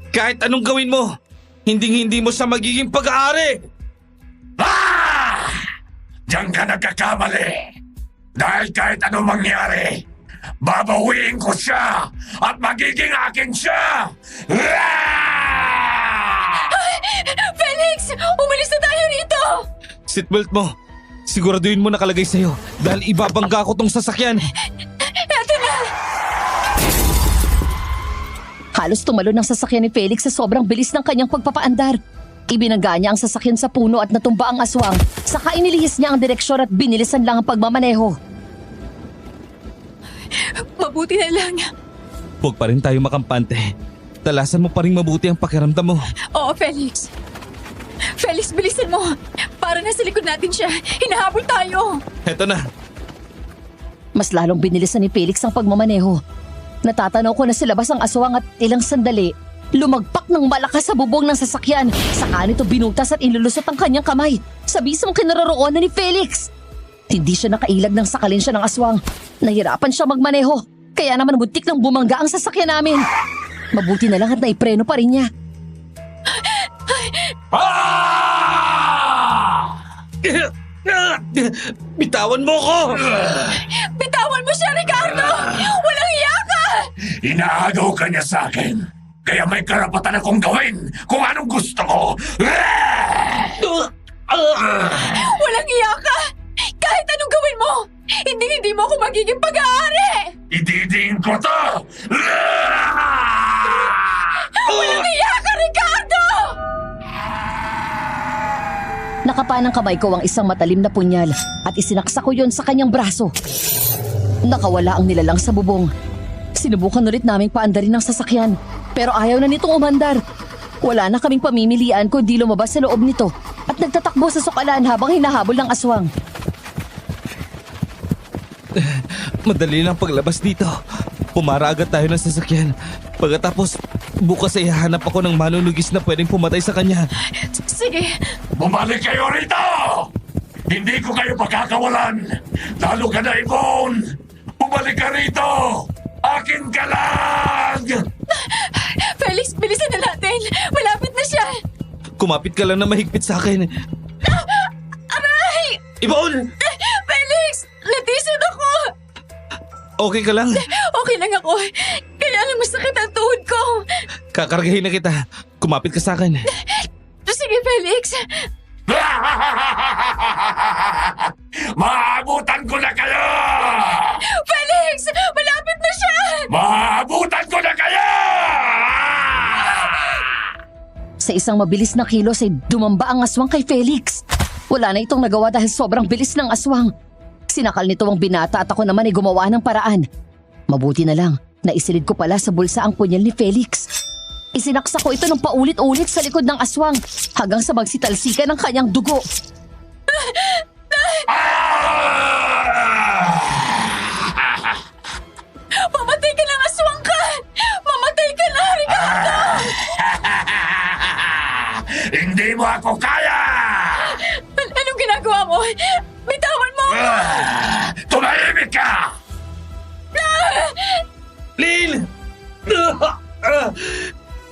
Kahit anong gawin mo, hindi mo siya magiging pag-aari! Ah! Diyan ka nagkakamali. Dahil kahit anong mangyari, babawiin ko siya at magiging akin siya! Ah! Felix, umalis na tayo rito. Seatbelt mo! Siguraduhin mo nakalagay sa'yo dahil ibabangga ko tong sasakyan! Eto na. Halos tumalo ng sasakyan ni Felix sa sobrang bilis ng kanyang pagpapaandar. Ibinangga niya ang sasakyan sa puno at natumba ang aswang. Saka inilihis niya ang direksyon at binilisan lang ang pagmamaneho. Mabuti na lang. Huwag pa rin tayo makampante. Talasan mo pa rin mabuti ang pakiramdam mo. Oo, Felix. Felix, bilisan mo. Para nasa likod natin siya. Hinahabol tayo. Eto na. Mas lalong binilisan ni Felix ang pagmamaneho. Natatanaw ko na sa labas ang aswang at ilang sandali, lumagpak ng malakas sa bubong ng sasakyan. Saka nito binutas at inilusot ang kanyang kamay sa bisang kinaroroonan ni Felix. Hindi siya nakailag nang sakalin siya ng aswang. Nahirapan siya magmaneho, kaya naman muntik nang bumangga ang sasakyan namin. Mabuti na lang at naipreno pa rin niya. Bitawan mo ko! Bitawan mo siya, Ricardo! Walang iya ka! Inaagaw ka niya sa akin. Kaya may karapatan akong gawin kung anong gusto ko. Walang iya ka! Kahit anong gawin mo, hindi mo ako magiging pag-aari! Ididiin ko to! Walang iya ka, Ricardo! Nakapanang kamay ko ang isang matalim na punyal at isinaksa ko yon sa kanyang braso. Nakawala ang nilalang sa bubong. Sinubukan ulit naming paandarin ng sasakyan pero ayaw na nitong umandar. Wala na kaming pamimilian kundi lumabas sa loob nito at nagtatakbo sa sukalan habang hinahabol ng aswang. Madali lang paglabas dito. Pumara agad tayo ng sasakyan. Pagkatapos, bukas ay hahanap ako ng manunugis na pwedeng pumatay sa kanya. Sige, Bumalik kayo rito! Hindi ko kayo pagkakawalan! Lalo ka na, Ibon! Bumalik ka rito! Akin ka lang! Felix, bilisan na natin! Malapit na siya! Kumapit ka lang na mahigpit sa akin. Aray! Ibon! Felix! Natisod ako! Okay ka lang? Okay lang ako. Kaya lang masakit ang tuhod ko. Kakargahin na kita. Kumapit ka sa akin. Sige, Felix. Maabutan ko na kayo! Felix! Malapit na siya! Maabutan ko na kayo! Sa isang mabilis na kilos ay dumamba ang aswang kay Felix. Wala na itong nagawa dahil sobrang bilis ng aswang. Sinakal nito ang binata at ako naman ay gumawa ng paraan. Mabuti na lang, naisilid ko pala sa bulsa ang punyal ni Felix. Isinaksa ko ito ng paulit-ulit sa likod ng aswang hanggang sa magsitalsikan ng kanyang dugo. Mamatay ka ng aswang ka! Mamatay ka na, Ricardo! Hindi mo ako kaya! Anong ginagawa mo? Bitawan mo! Tumahimik ka! Lin!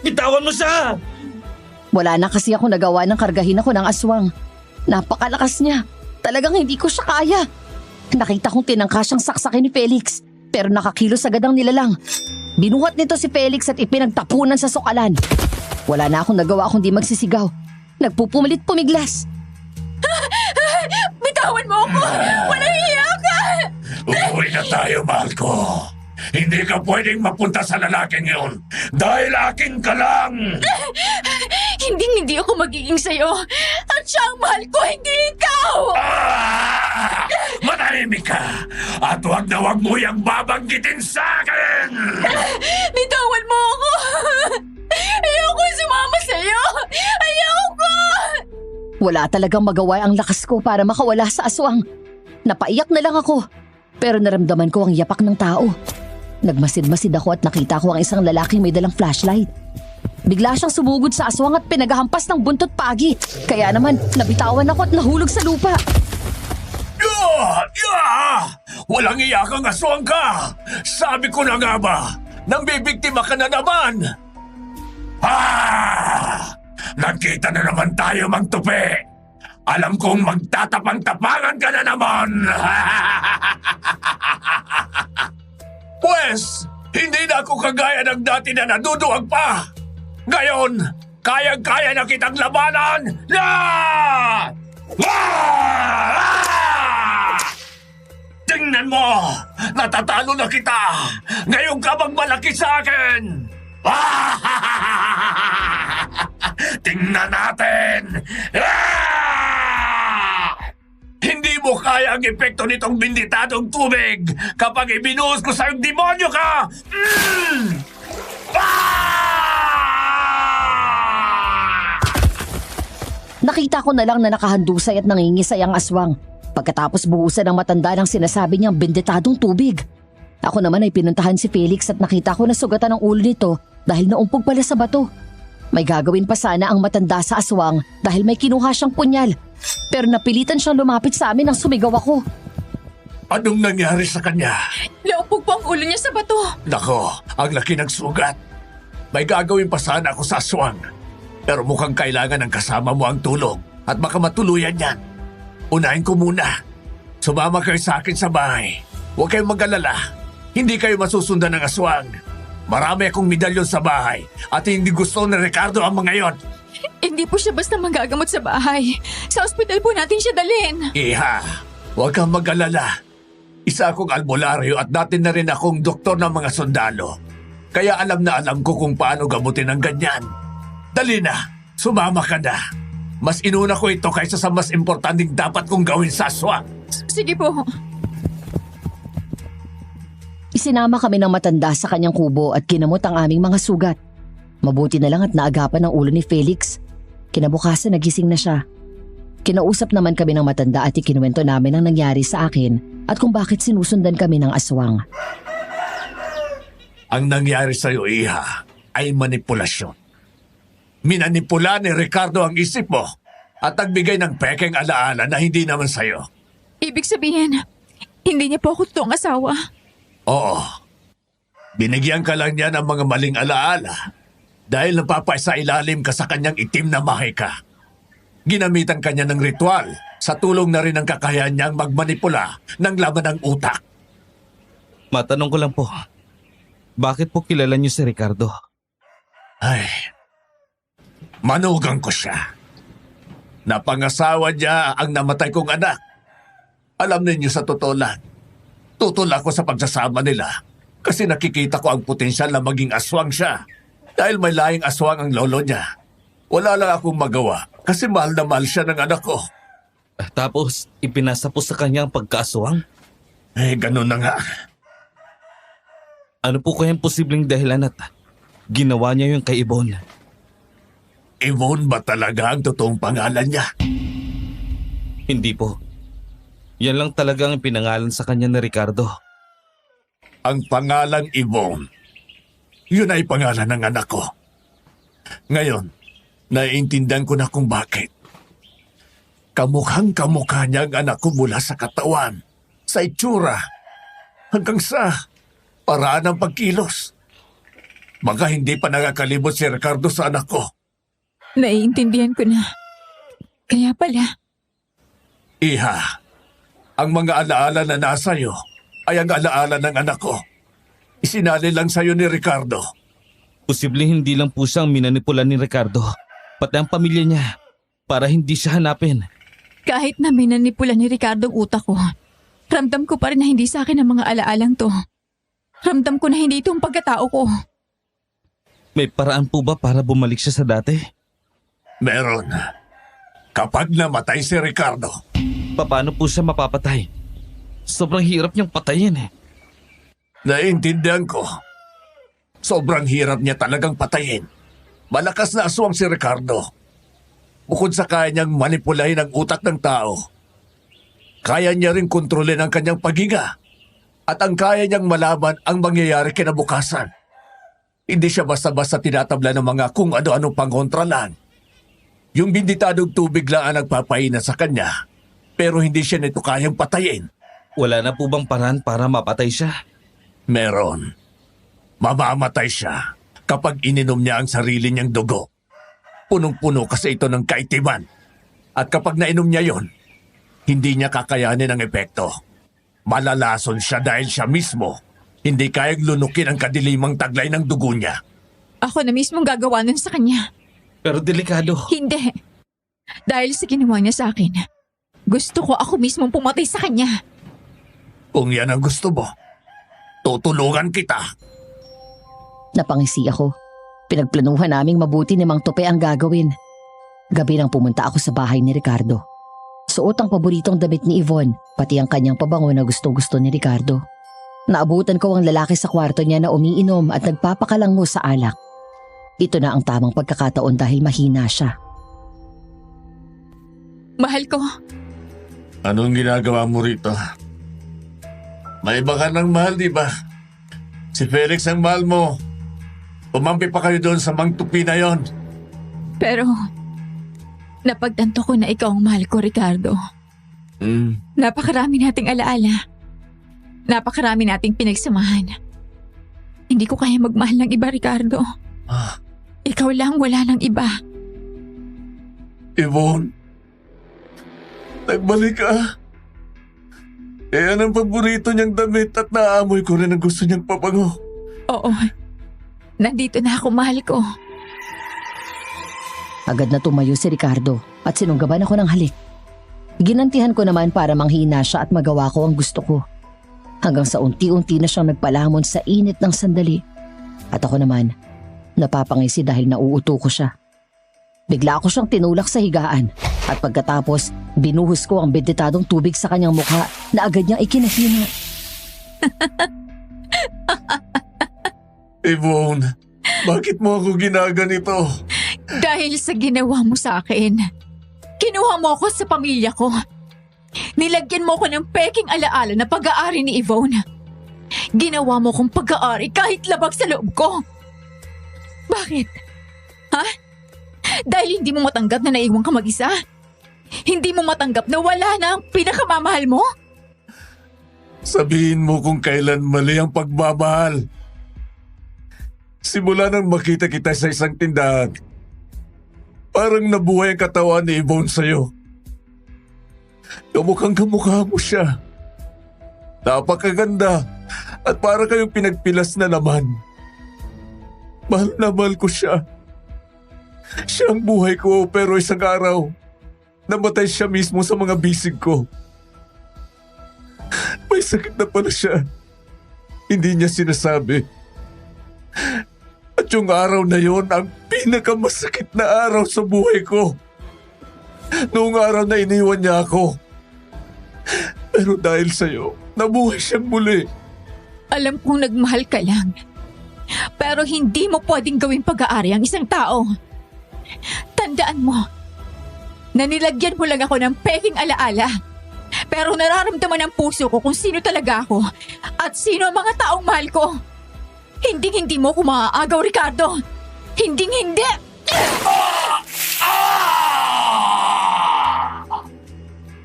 Bitawan mo siya! Wala na kasi ako nagawa ng kargahin ako ng aswang. Napakalakas niya. Talagang hindi ko siya kaya. Nakita kong tinangka siyang saksakin ni Felix, pero nakakilos agad ang nilalang. Binuhat nito si Felix at ipinagtapunan sa sukalan. Wala na akong nagawa kundi magsisigaw. Nagpupumilit pumiglas. Bitawan mo ako! Walang iya ka! Uuwi na tayo, mahal ko. Hindi ka pwedeng mapunta sa lalaking yun dahil akin ka lang! Hindi ako magiging sayo. At siya ang mahal ko, hindi ikaw! Manahimik ka! At huwag na huwag mo yung babanggitin sa akin! Bitawan mo ako! Ayoko sumama sa'yo! Ayoko! Wala talagang magawa ang lakas ko para makawala sa aswang. Napaiyak na lang ako, pero naramdaman ko ang yapak ng tao. Nagmasid-masid ako at nakita ko ang isang lalaking may dalang flashlight. Bigla siyang sumugod sa aswang at pinaghahampas ng buntot pagi. Kaya naman, nabitawan ako at nahulog sa lupa. Walang iyakang aswang ka! Sabi ko na nga ba, nang bibiktima ka na naman! Nagkita na naman tayo, Mang Tupi! Alam kong magtatapang-tapangan ka na naman! Pwes, hindi na ako kagaya ng dati na naduduwag pa! Ngayon, kayang-kaya na kitang labanan! Tingnan mo! Natatalo na kita! Ngayon ka magmalaki sa akin! Tingnan natin! Hindi mo kaya ang epekto nitong binditadong tubig kapag ibinuhos ko sa iyong demonyo ka! Nakita ko na lang na nakahandusay at nangingisay ang aswang. Pagkatapos buhusan ng matanda ng sinasabi niyang binditadong tubig. Ako naman ay pinuntahan si Felix at nakita ko na sugatan ang ulo nito dahil naumpog pala sa bato. May gagawin pa sana ang matanda sa aswang dahil may kinuha siyang punyal. Pero napilitan siyang lumapit sa amin nang sumigaw ako. Anong nangyari sa kanya? Naumpog po ang ulo niya sa bato. Nako, ang laki ng sugat. May gagawin pa sana ako sa aswang. Pero mukhang kailangan ng kasama mo ang tulong at baka matuluyan yan. Unahin ko muna. Sumama kayo sa akin sa bahay. Huwag kayong mag-alala. Hindi kayo masusundan ng aswang. Marami akong medalyon sa bahay at hindi gusto ni Ricardo ang mga yon. Hindi po siya basta magagamot sa bahay. Sa ospital po natin siya dalhin. Iha, huwag kang mag-alala. Isa akong albularyo at dati na rin akong doktor ng mga sundalo. Kaya alam na alam ko kung paano gamutin ang ganyan. Dali na, sumama ka na. Mas inuna ko ito kaysa sa mas importanteng dapat kong gawin sa aswang. Sige po. Isinama kami ng matanda sa kanyang kubo at kinamot ang aming mga sugat. Mabuti na lang at naagapan ang ulo ni Felix. Kinabukasan nagising na siya. Kinausap naman kami ng matanda at ikinuwento namin ang nangyari sa akin at kung bakit sinusundan kami ng aswang. Ang nangyari sa'yo, Iha, ay manipulasyon. Minanipula ni Ricardo ang isip mo at nagbigay ng pekeng alaala na hindi naman sa'yo. Ibig sabihin, hindi niya po ako totoong asawa. Oo. Binigyan ka lang niya ng mga maling alaala dahil napapasailalim ka sa kanyang itim na mahika. Ginamitan kanya ng ritual sa tulong na rin ng kakayahan niyang magmanipula ng laman ng utak. Matanong ko lang po, bakit po kilala niyo si Ricardo? Ay, manugang ko siya. Napangasawa niya ang namatay kong anak. Alam ninyo sa totoo lang, tutol ako sa pagsasama nila kasi nakikita ko ang potensyal na maging aswang siya. Dahil may laing aswang ang lolo niya. Wala lang akong magawa kasi mahal na mahal siya ng anak ko. Tapos, ipinasa po sa kanya ang pagkaaswang? Ganun na nga. Ano po kayang posibleng dahilan at ginawa niya yung kay Yvonne? Yvonne ba talaga ang totoong pangalan niya? Hindi po. Yan lang talagang pinangalan sa kanya ni Ricardo. Ang pangalang Yvonne, yun ay pangalan ng anak ko. Ngayon, naiintindihan ko na kung bakit. Kamukhang-kamukha niya ang anak ko mula sa katawan, sa itsura, hanggang sa paraan ng pagkilos. Baka hindi pa nakakalimot si Ricardo sa anak ko. Naiintindihan ko na. Kaya pala, Iha, ang mga alaala na nasa iyo ay ang alaala ng anak ko. Isinali lang sa iyo ni Ricardo. Posibleng hindi lang po siyang minanipula ni Ricardo, pati ang pamilya niya, para hindi siya hanapin. kahit na minanipula ni Ricardo ang utak ko, ramdam ko pa rin na hindi sa akin ang mga alaalang to. Ramdam ko na hindi ito ang pagkatao ko. May paraan po ba para bumalik siya sa dati? Meron. Kapag namatay si Ricardo, Paano po siya mapapatay? Sobrang hirap niyang patayin eh. naiintindihan ko. Sobrang hirap niya talagang patayin. Malakas na aswang si Ricardo. Bukod sa kaya niyang manipulahin ang utak ng tao, kaya niya rin kontrolin ang kanyang paghinga. At ang kaya niyang malaman ang mangyayari kinabukasan. Hindi siya basta-basta tinatabla ng mga kung ano-ano pangontra lang. Yung binditadong tubig lang ang nagpapaina sa kanya, pero hindi siya nito kayang patayin. Wala na po bang paraan para mapatay siya? Meron. Mamamatay siya kapag ininom niya ang sarili niyang dugo. Punong-puno kasi ito ng kaitiman. At kapag nainom niya yon, hindi niya kakayanin ang epekto. Malalason siya dahil siya mismo hindi kayang lunukin ang kadilimang taglay ng dugo niya. Ako na mismong gagawa nun sa kanya. Pero delikado. Hindi. Dahil sa ginawa niya sa akin, gusto ko ako mismong pumatay sa kanya. Kung yan ang gusto mo, tutulungan kita. Napangisi ako. Pinagplanuhan naming mabuti ni Mang Tope ang gagawin. Gabi nang pumunta ako sa bahay ni Ricardo. Suot ang paboritong damit ni Yvonne, pati ang kanyang pabango na gustong-gusto ni Ricardo. Naabutan ko ang lalaki sa kwarto niya na umiinom at nagpapakalango sa alak. Ito na ang tamang pagkakataon dahil mahina siya. Mahal ko, Anong ginagawa mo rito? May iba ka ng mahal, di ba? Si Felix ang mahal mo. Umampi pa kayo doon sa Mang Tupi na yon. pero napagtanto ko na ikaw ang mahal ko, Ricardo. Napakarami nating alaala. Napakarami nating pinagsamahan. Hindi ko kaya magmahal ng iba, Ricardo. Ikaw lang, wala nang iba. Yvonne, nagbalik ka. Yan ang paborito niyang damit at naamoy ko rin ang gusto niyang pabango. Oo. Nandito na ako, mahal ko. Agad na tumayo si Ricardo at sinunggaban ako ng halik. Ginantihan ko naman para manghina siya at magawa ko ang gusto ko. Hanggang sa unti-unti na siyang nagpalamon sa init ng sandali. At ako naman, napapangisi dahil nauuto ko siya. Bigla ako siyang tinulak sa higaan at pagkatapos, binuhos ko ang benditadong tubig sa kanyang mukha na agad niyang ikinahina. Yvonne, bakit mo ako ginaganito? Dahil sa ginawa mo sa akin. Kinuha mo ako sa pamilya ko. Nilagyan mo ko ng peking alaala na pag-aari ni Yvonne. Ginawa mo kong pag-aari kahit labag sa loob ko. Bakit? Ha? Dahil hindi mo matanggap na naiwan ka mag-isa? Hindi mo matanggap na wala na ang pinakamamahal mo? Sabihin mo kung kailan mali ang pagmamahal. Simula nang makita kita sa isang tindahan, parang nabuhay ang katawan ni Yvonne sa'yo. Kamukhang kamukha mo siya. Napakaganda at para kayong pinagpilas na naman. Mahal na mahal ko siya. Siya ang buhay ko pero isang araw, namatay siya mismo sa mga bisig ko. May sakit na pala siya. Hindi niya sinasabi. At yung araw na yon ang pinakamasakit na araw sa buhay ko. Noong araw na iniwan niya ako. Pero dahil sa'yo, nabuhay siyang muli. Alam kong nagmahal ka lang. Pero hindi mo pwedeng gawing pag-aari ang isang tao. Tandaan mo, na nilagyan mo lang ako ng peking alaala. Pero nararamdaman ng puso ko kung sino talaga ako at sino ang mga taong mahal ko. Hindi mo ko maaagaw, Ricardo. Hindi.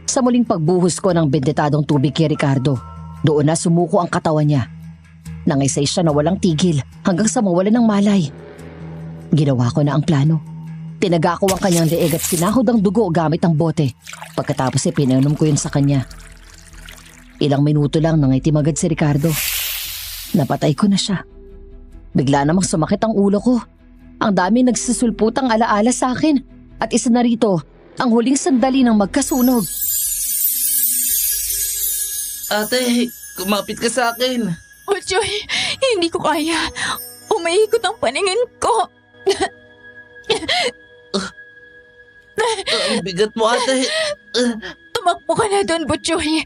Sa muling pagbuhos ko ng benditadong tubig kay Ricardo, doon na sumuko ang katawan niya. Nangisay siya na walang tigil hanggang sa mawalan ng malay. Ginawa ko na ang plano. Tinaga ko ang kanyang leeg at sinahod ang dugo gamit ang bote. Pagkatapos pinainom ko yun sa kanya. Ilang minuto lang nangitim agad si Ricardo. Napatay ko na siya. Bigla namang sumakit ang ulo ko. Ang dami nagsisulputang alaala sa akin. At isa na rito, ang huling sandali ng magkasunog. Ate, kumapit ka sa akin. Joy, hindi ko kaya. Umiikot ang paningin ko. Ang bigat mo, ate. Tumakbo ka na doon, Butchoy.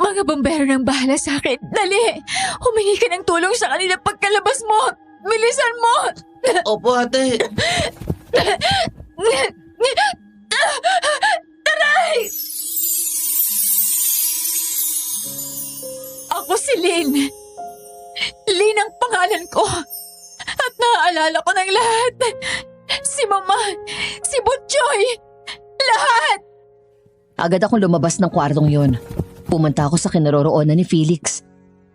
Mga bombero nang bahala sa akin. Dali! Humingi ka ng tulong sa kanila pagkalabas mo. Bilisan mo! Opo, ate. Taray! Ako si Lynn. Lynn ang pangalan ko. At naaalala ko ng lahat. Si Mama, si Butchoy, lahat! Agad akong lumabas ng kwartong yon. Pumunta ako sa kinaroroonan ni Felix.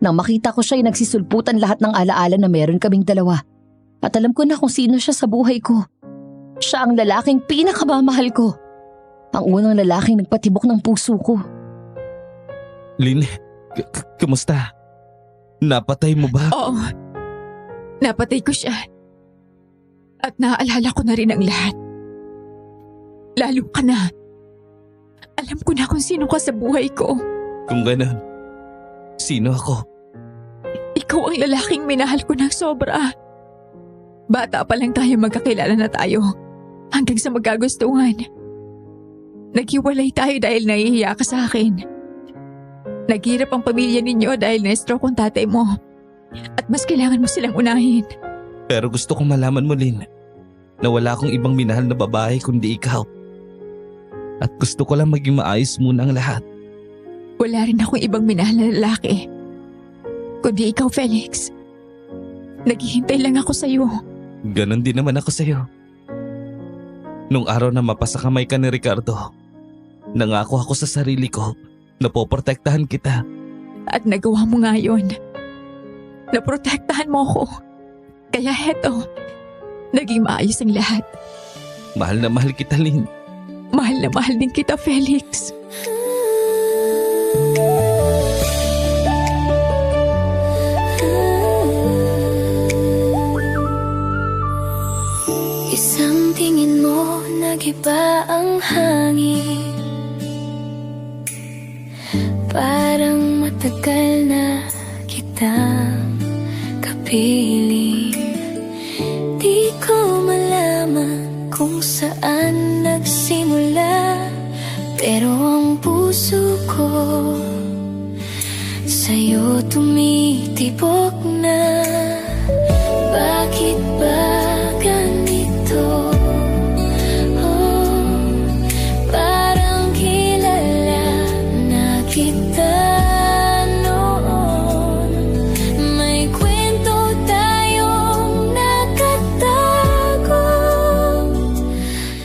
Nang makita ko siya ay nagsisulputan lahat ng alaala na meron kaming dalawa. At alam ko na kung sino siya sa buhay ko. Siya ang lalaking pinakamamahal ko. Ang unang lalaking nagpatibok ng puso ko. Lynn, kamusta? Napatay mo ba? Oo, napatay ko siya. At naaalala ko na rin ang lahat. Lalo ka na. Alam ko na kung sino ka sa buhay ko. Kung ganun, sino ako? Ikaw ang lalaking minahal ko ng sobra. Bata pa lang tayo magkakilala na tayo. Hanggang sa magkagustuhan. Naghiwalay tayo dahil nahihiya ka sa akin. Naghirap ang pamilya ninyo dahil na-stroke ang tatay mo. At mas kailangan mo silang unahin. Pero gusto kong malaman mo, Lynn, na wala akong ibang minahal na babae kundi ikaw. At gusto ko lang maging maayos muna ang lahat. Wala rin akong ibang minahal na lalaki. Kundi ikaw, Felix. Naghihintay lang ako sa'yo. Ganon din naman ako sa'yo. Nung araw na mapasakamay ka ni Ricardo, nangako ako sa sarili ko na poprotektahan kita. At nagawa mo nga yun. Naprotektahan mo ako. Kaya heto, Naging maayos ang lahat. Mahal na mahal kita, Lynn. Mahal na mahal din kita, Felix. Isang tingin mo, nag-iba ang hangin. Parang matagal na kitang kapiling. Di ko malaman kung saan nagsimula, pero ang puso ko sa'yo tumitibok na. Bakit ba ganito? Oh, parang kilala na kita noon. May kwento tayong nakatago.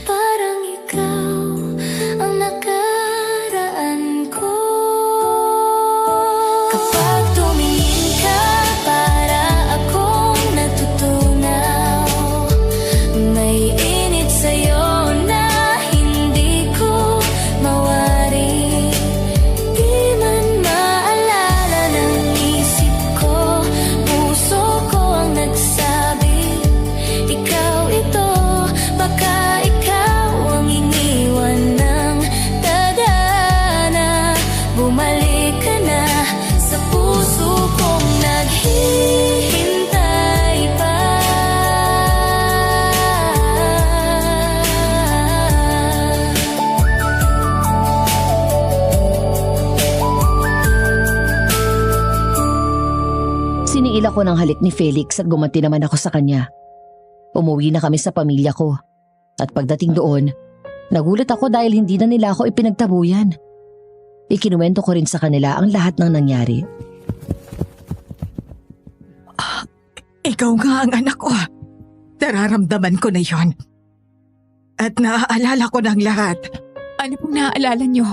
Parang ikaw ang nakaraan ko. Kapag tumingin ka, para akong natutunaw. May init sa'yo na hindi ko mawari. Di man maalala ng isip ko, puso ko ang nagsabi, ikaw ito. Baka ikaw ang iniwan ng tadhana. Bumalik ka na sa puso kong naghihintay pa. Siniil ako ng halik ni Felix at gumanti naman ako sa kanya. Umuwi na kami sa pamilya ko. At pagdating doon, nagulat ako dahil hindi na nila ako ipinagtabuyan. Ikinuwento ko rin sa kanila ang lahat ng nangyari. Ikaw nga ang anak ko. Nararamdaman ko na yon. At naaalala ko ng lahat. Ano pong naaalala niyo?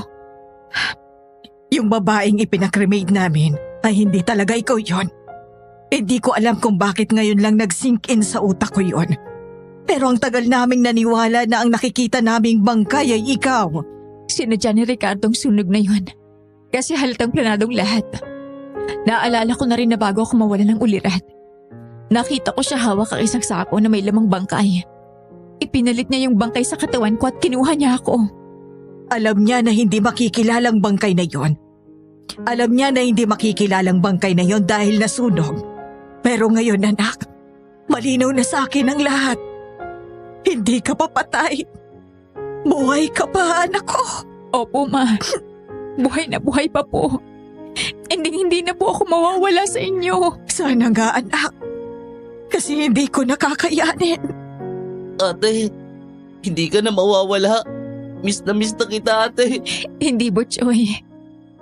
Yung babaeng ipinakremate namin ay hindi talaga ikaw yon. Hindi ko alam kung bakit ngayon lang nag-sink in sa utak ko yon. Pero ang tagal naming naniwala na ang nakikita naming bangkay ay ikaw. Sinadya ni Ricardo ang sunog na yun. Kasi halatang planadong lahat. Naalala ko na rin na bago ako mawala ng ulirat. Nakita ko siya hawak ang isang sako na may lamang bangkay. Ipinalit niya yung bangkay sa katawan ko at kinuha niya ako. Alam niya na hindi makikilalang bangkay na yon. Alam niya na hindi makikilalang bangkay na yon dahil nasunog. Pero ngayon, anak, malinaw na sa akin ang lahat. Hindi ka pa patay. Buhay ka pa, anak ko. Opo, Ma. Buhay na buhay pa po. Hindi na po ako mawawala sa inyo. Sana nga, anak. Kasi hindi ko nakakayanin. Ate, hindi ka na mawawala. Miss na kita, ate. Hindi, Butchoy.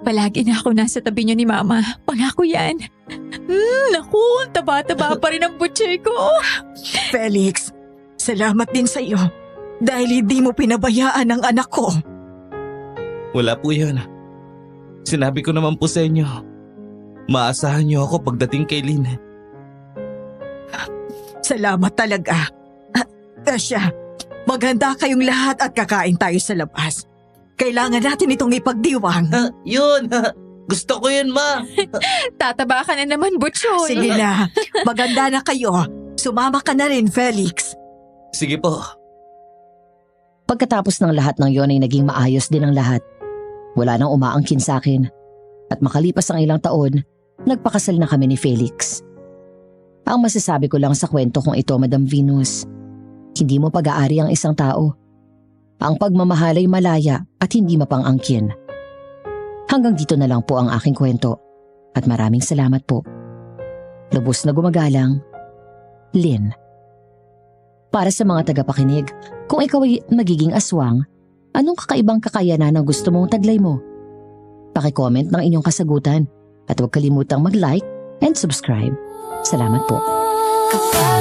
Palagi na ako nasa tabi niyo ni Mama. Pangako yan. Naku, taba-taba pa rin ang Butchoy ko. Felix, salamat din sa iyo. Dahil hindi mo pinabayaan ang anak ko. Wala po yun. Sinabi ko naman po sa inyo. Maasahan niyo ako pagdating kay Lynn. Salamat talaga. Tasha, maghanda kayong lahat at kakain tayo sa labas. Kailangan natin itong ipagdiwang. Yun! Gusto ko yun, Ma! Tataba ka na naman, Butchoy. Sige na, maganda na kayo. Sumama ka na rin, Felix. Sige po. Pagkatapos ng lahat ng yon ay naging maayos din ang lahat. Wala nang umaangkin sa akin. At makalipas ang ilang taon, nagpakasal na kami ni Felix. Ang masasabi ko lang sa kwento kong ito, Madam Venus, hindi mo pag-aari ang isang tao. Ang pagmamahal ay malaya at hindi mapang-angkin. Hanggang dito na lang po ang aking kwento at maraming salamat po. Lubos na gumagalang, Lynn. Para sa mga tagapakinig, kung ikaw ay magiging aswang, anong kakaibang kakayanan ang gusto mong taglay mo? Paki-comment ng inyong kasagutan at huwag kalimutang mag-like and subscribe. Salamat po. Kapag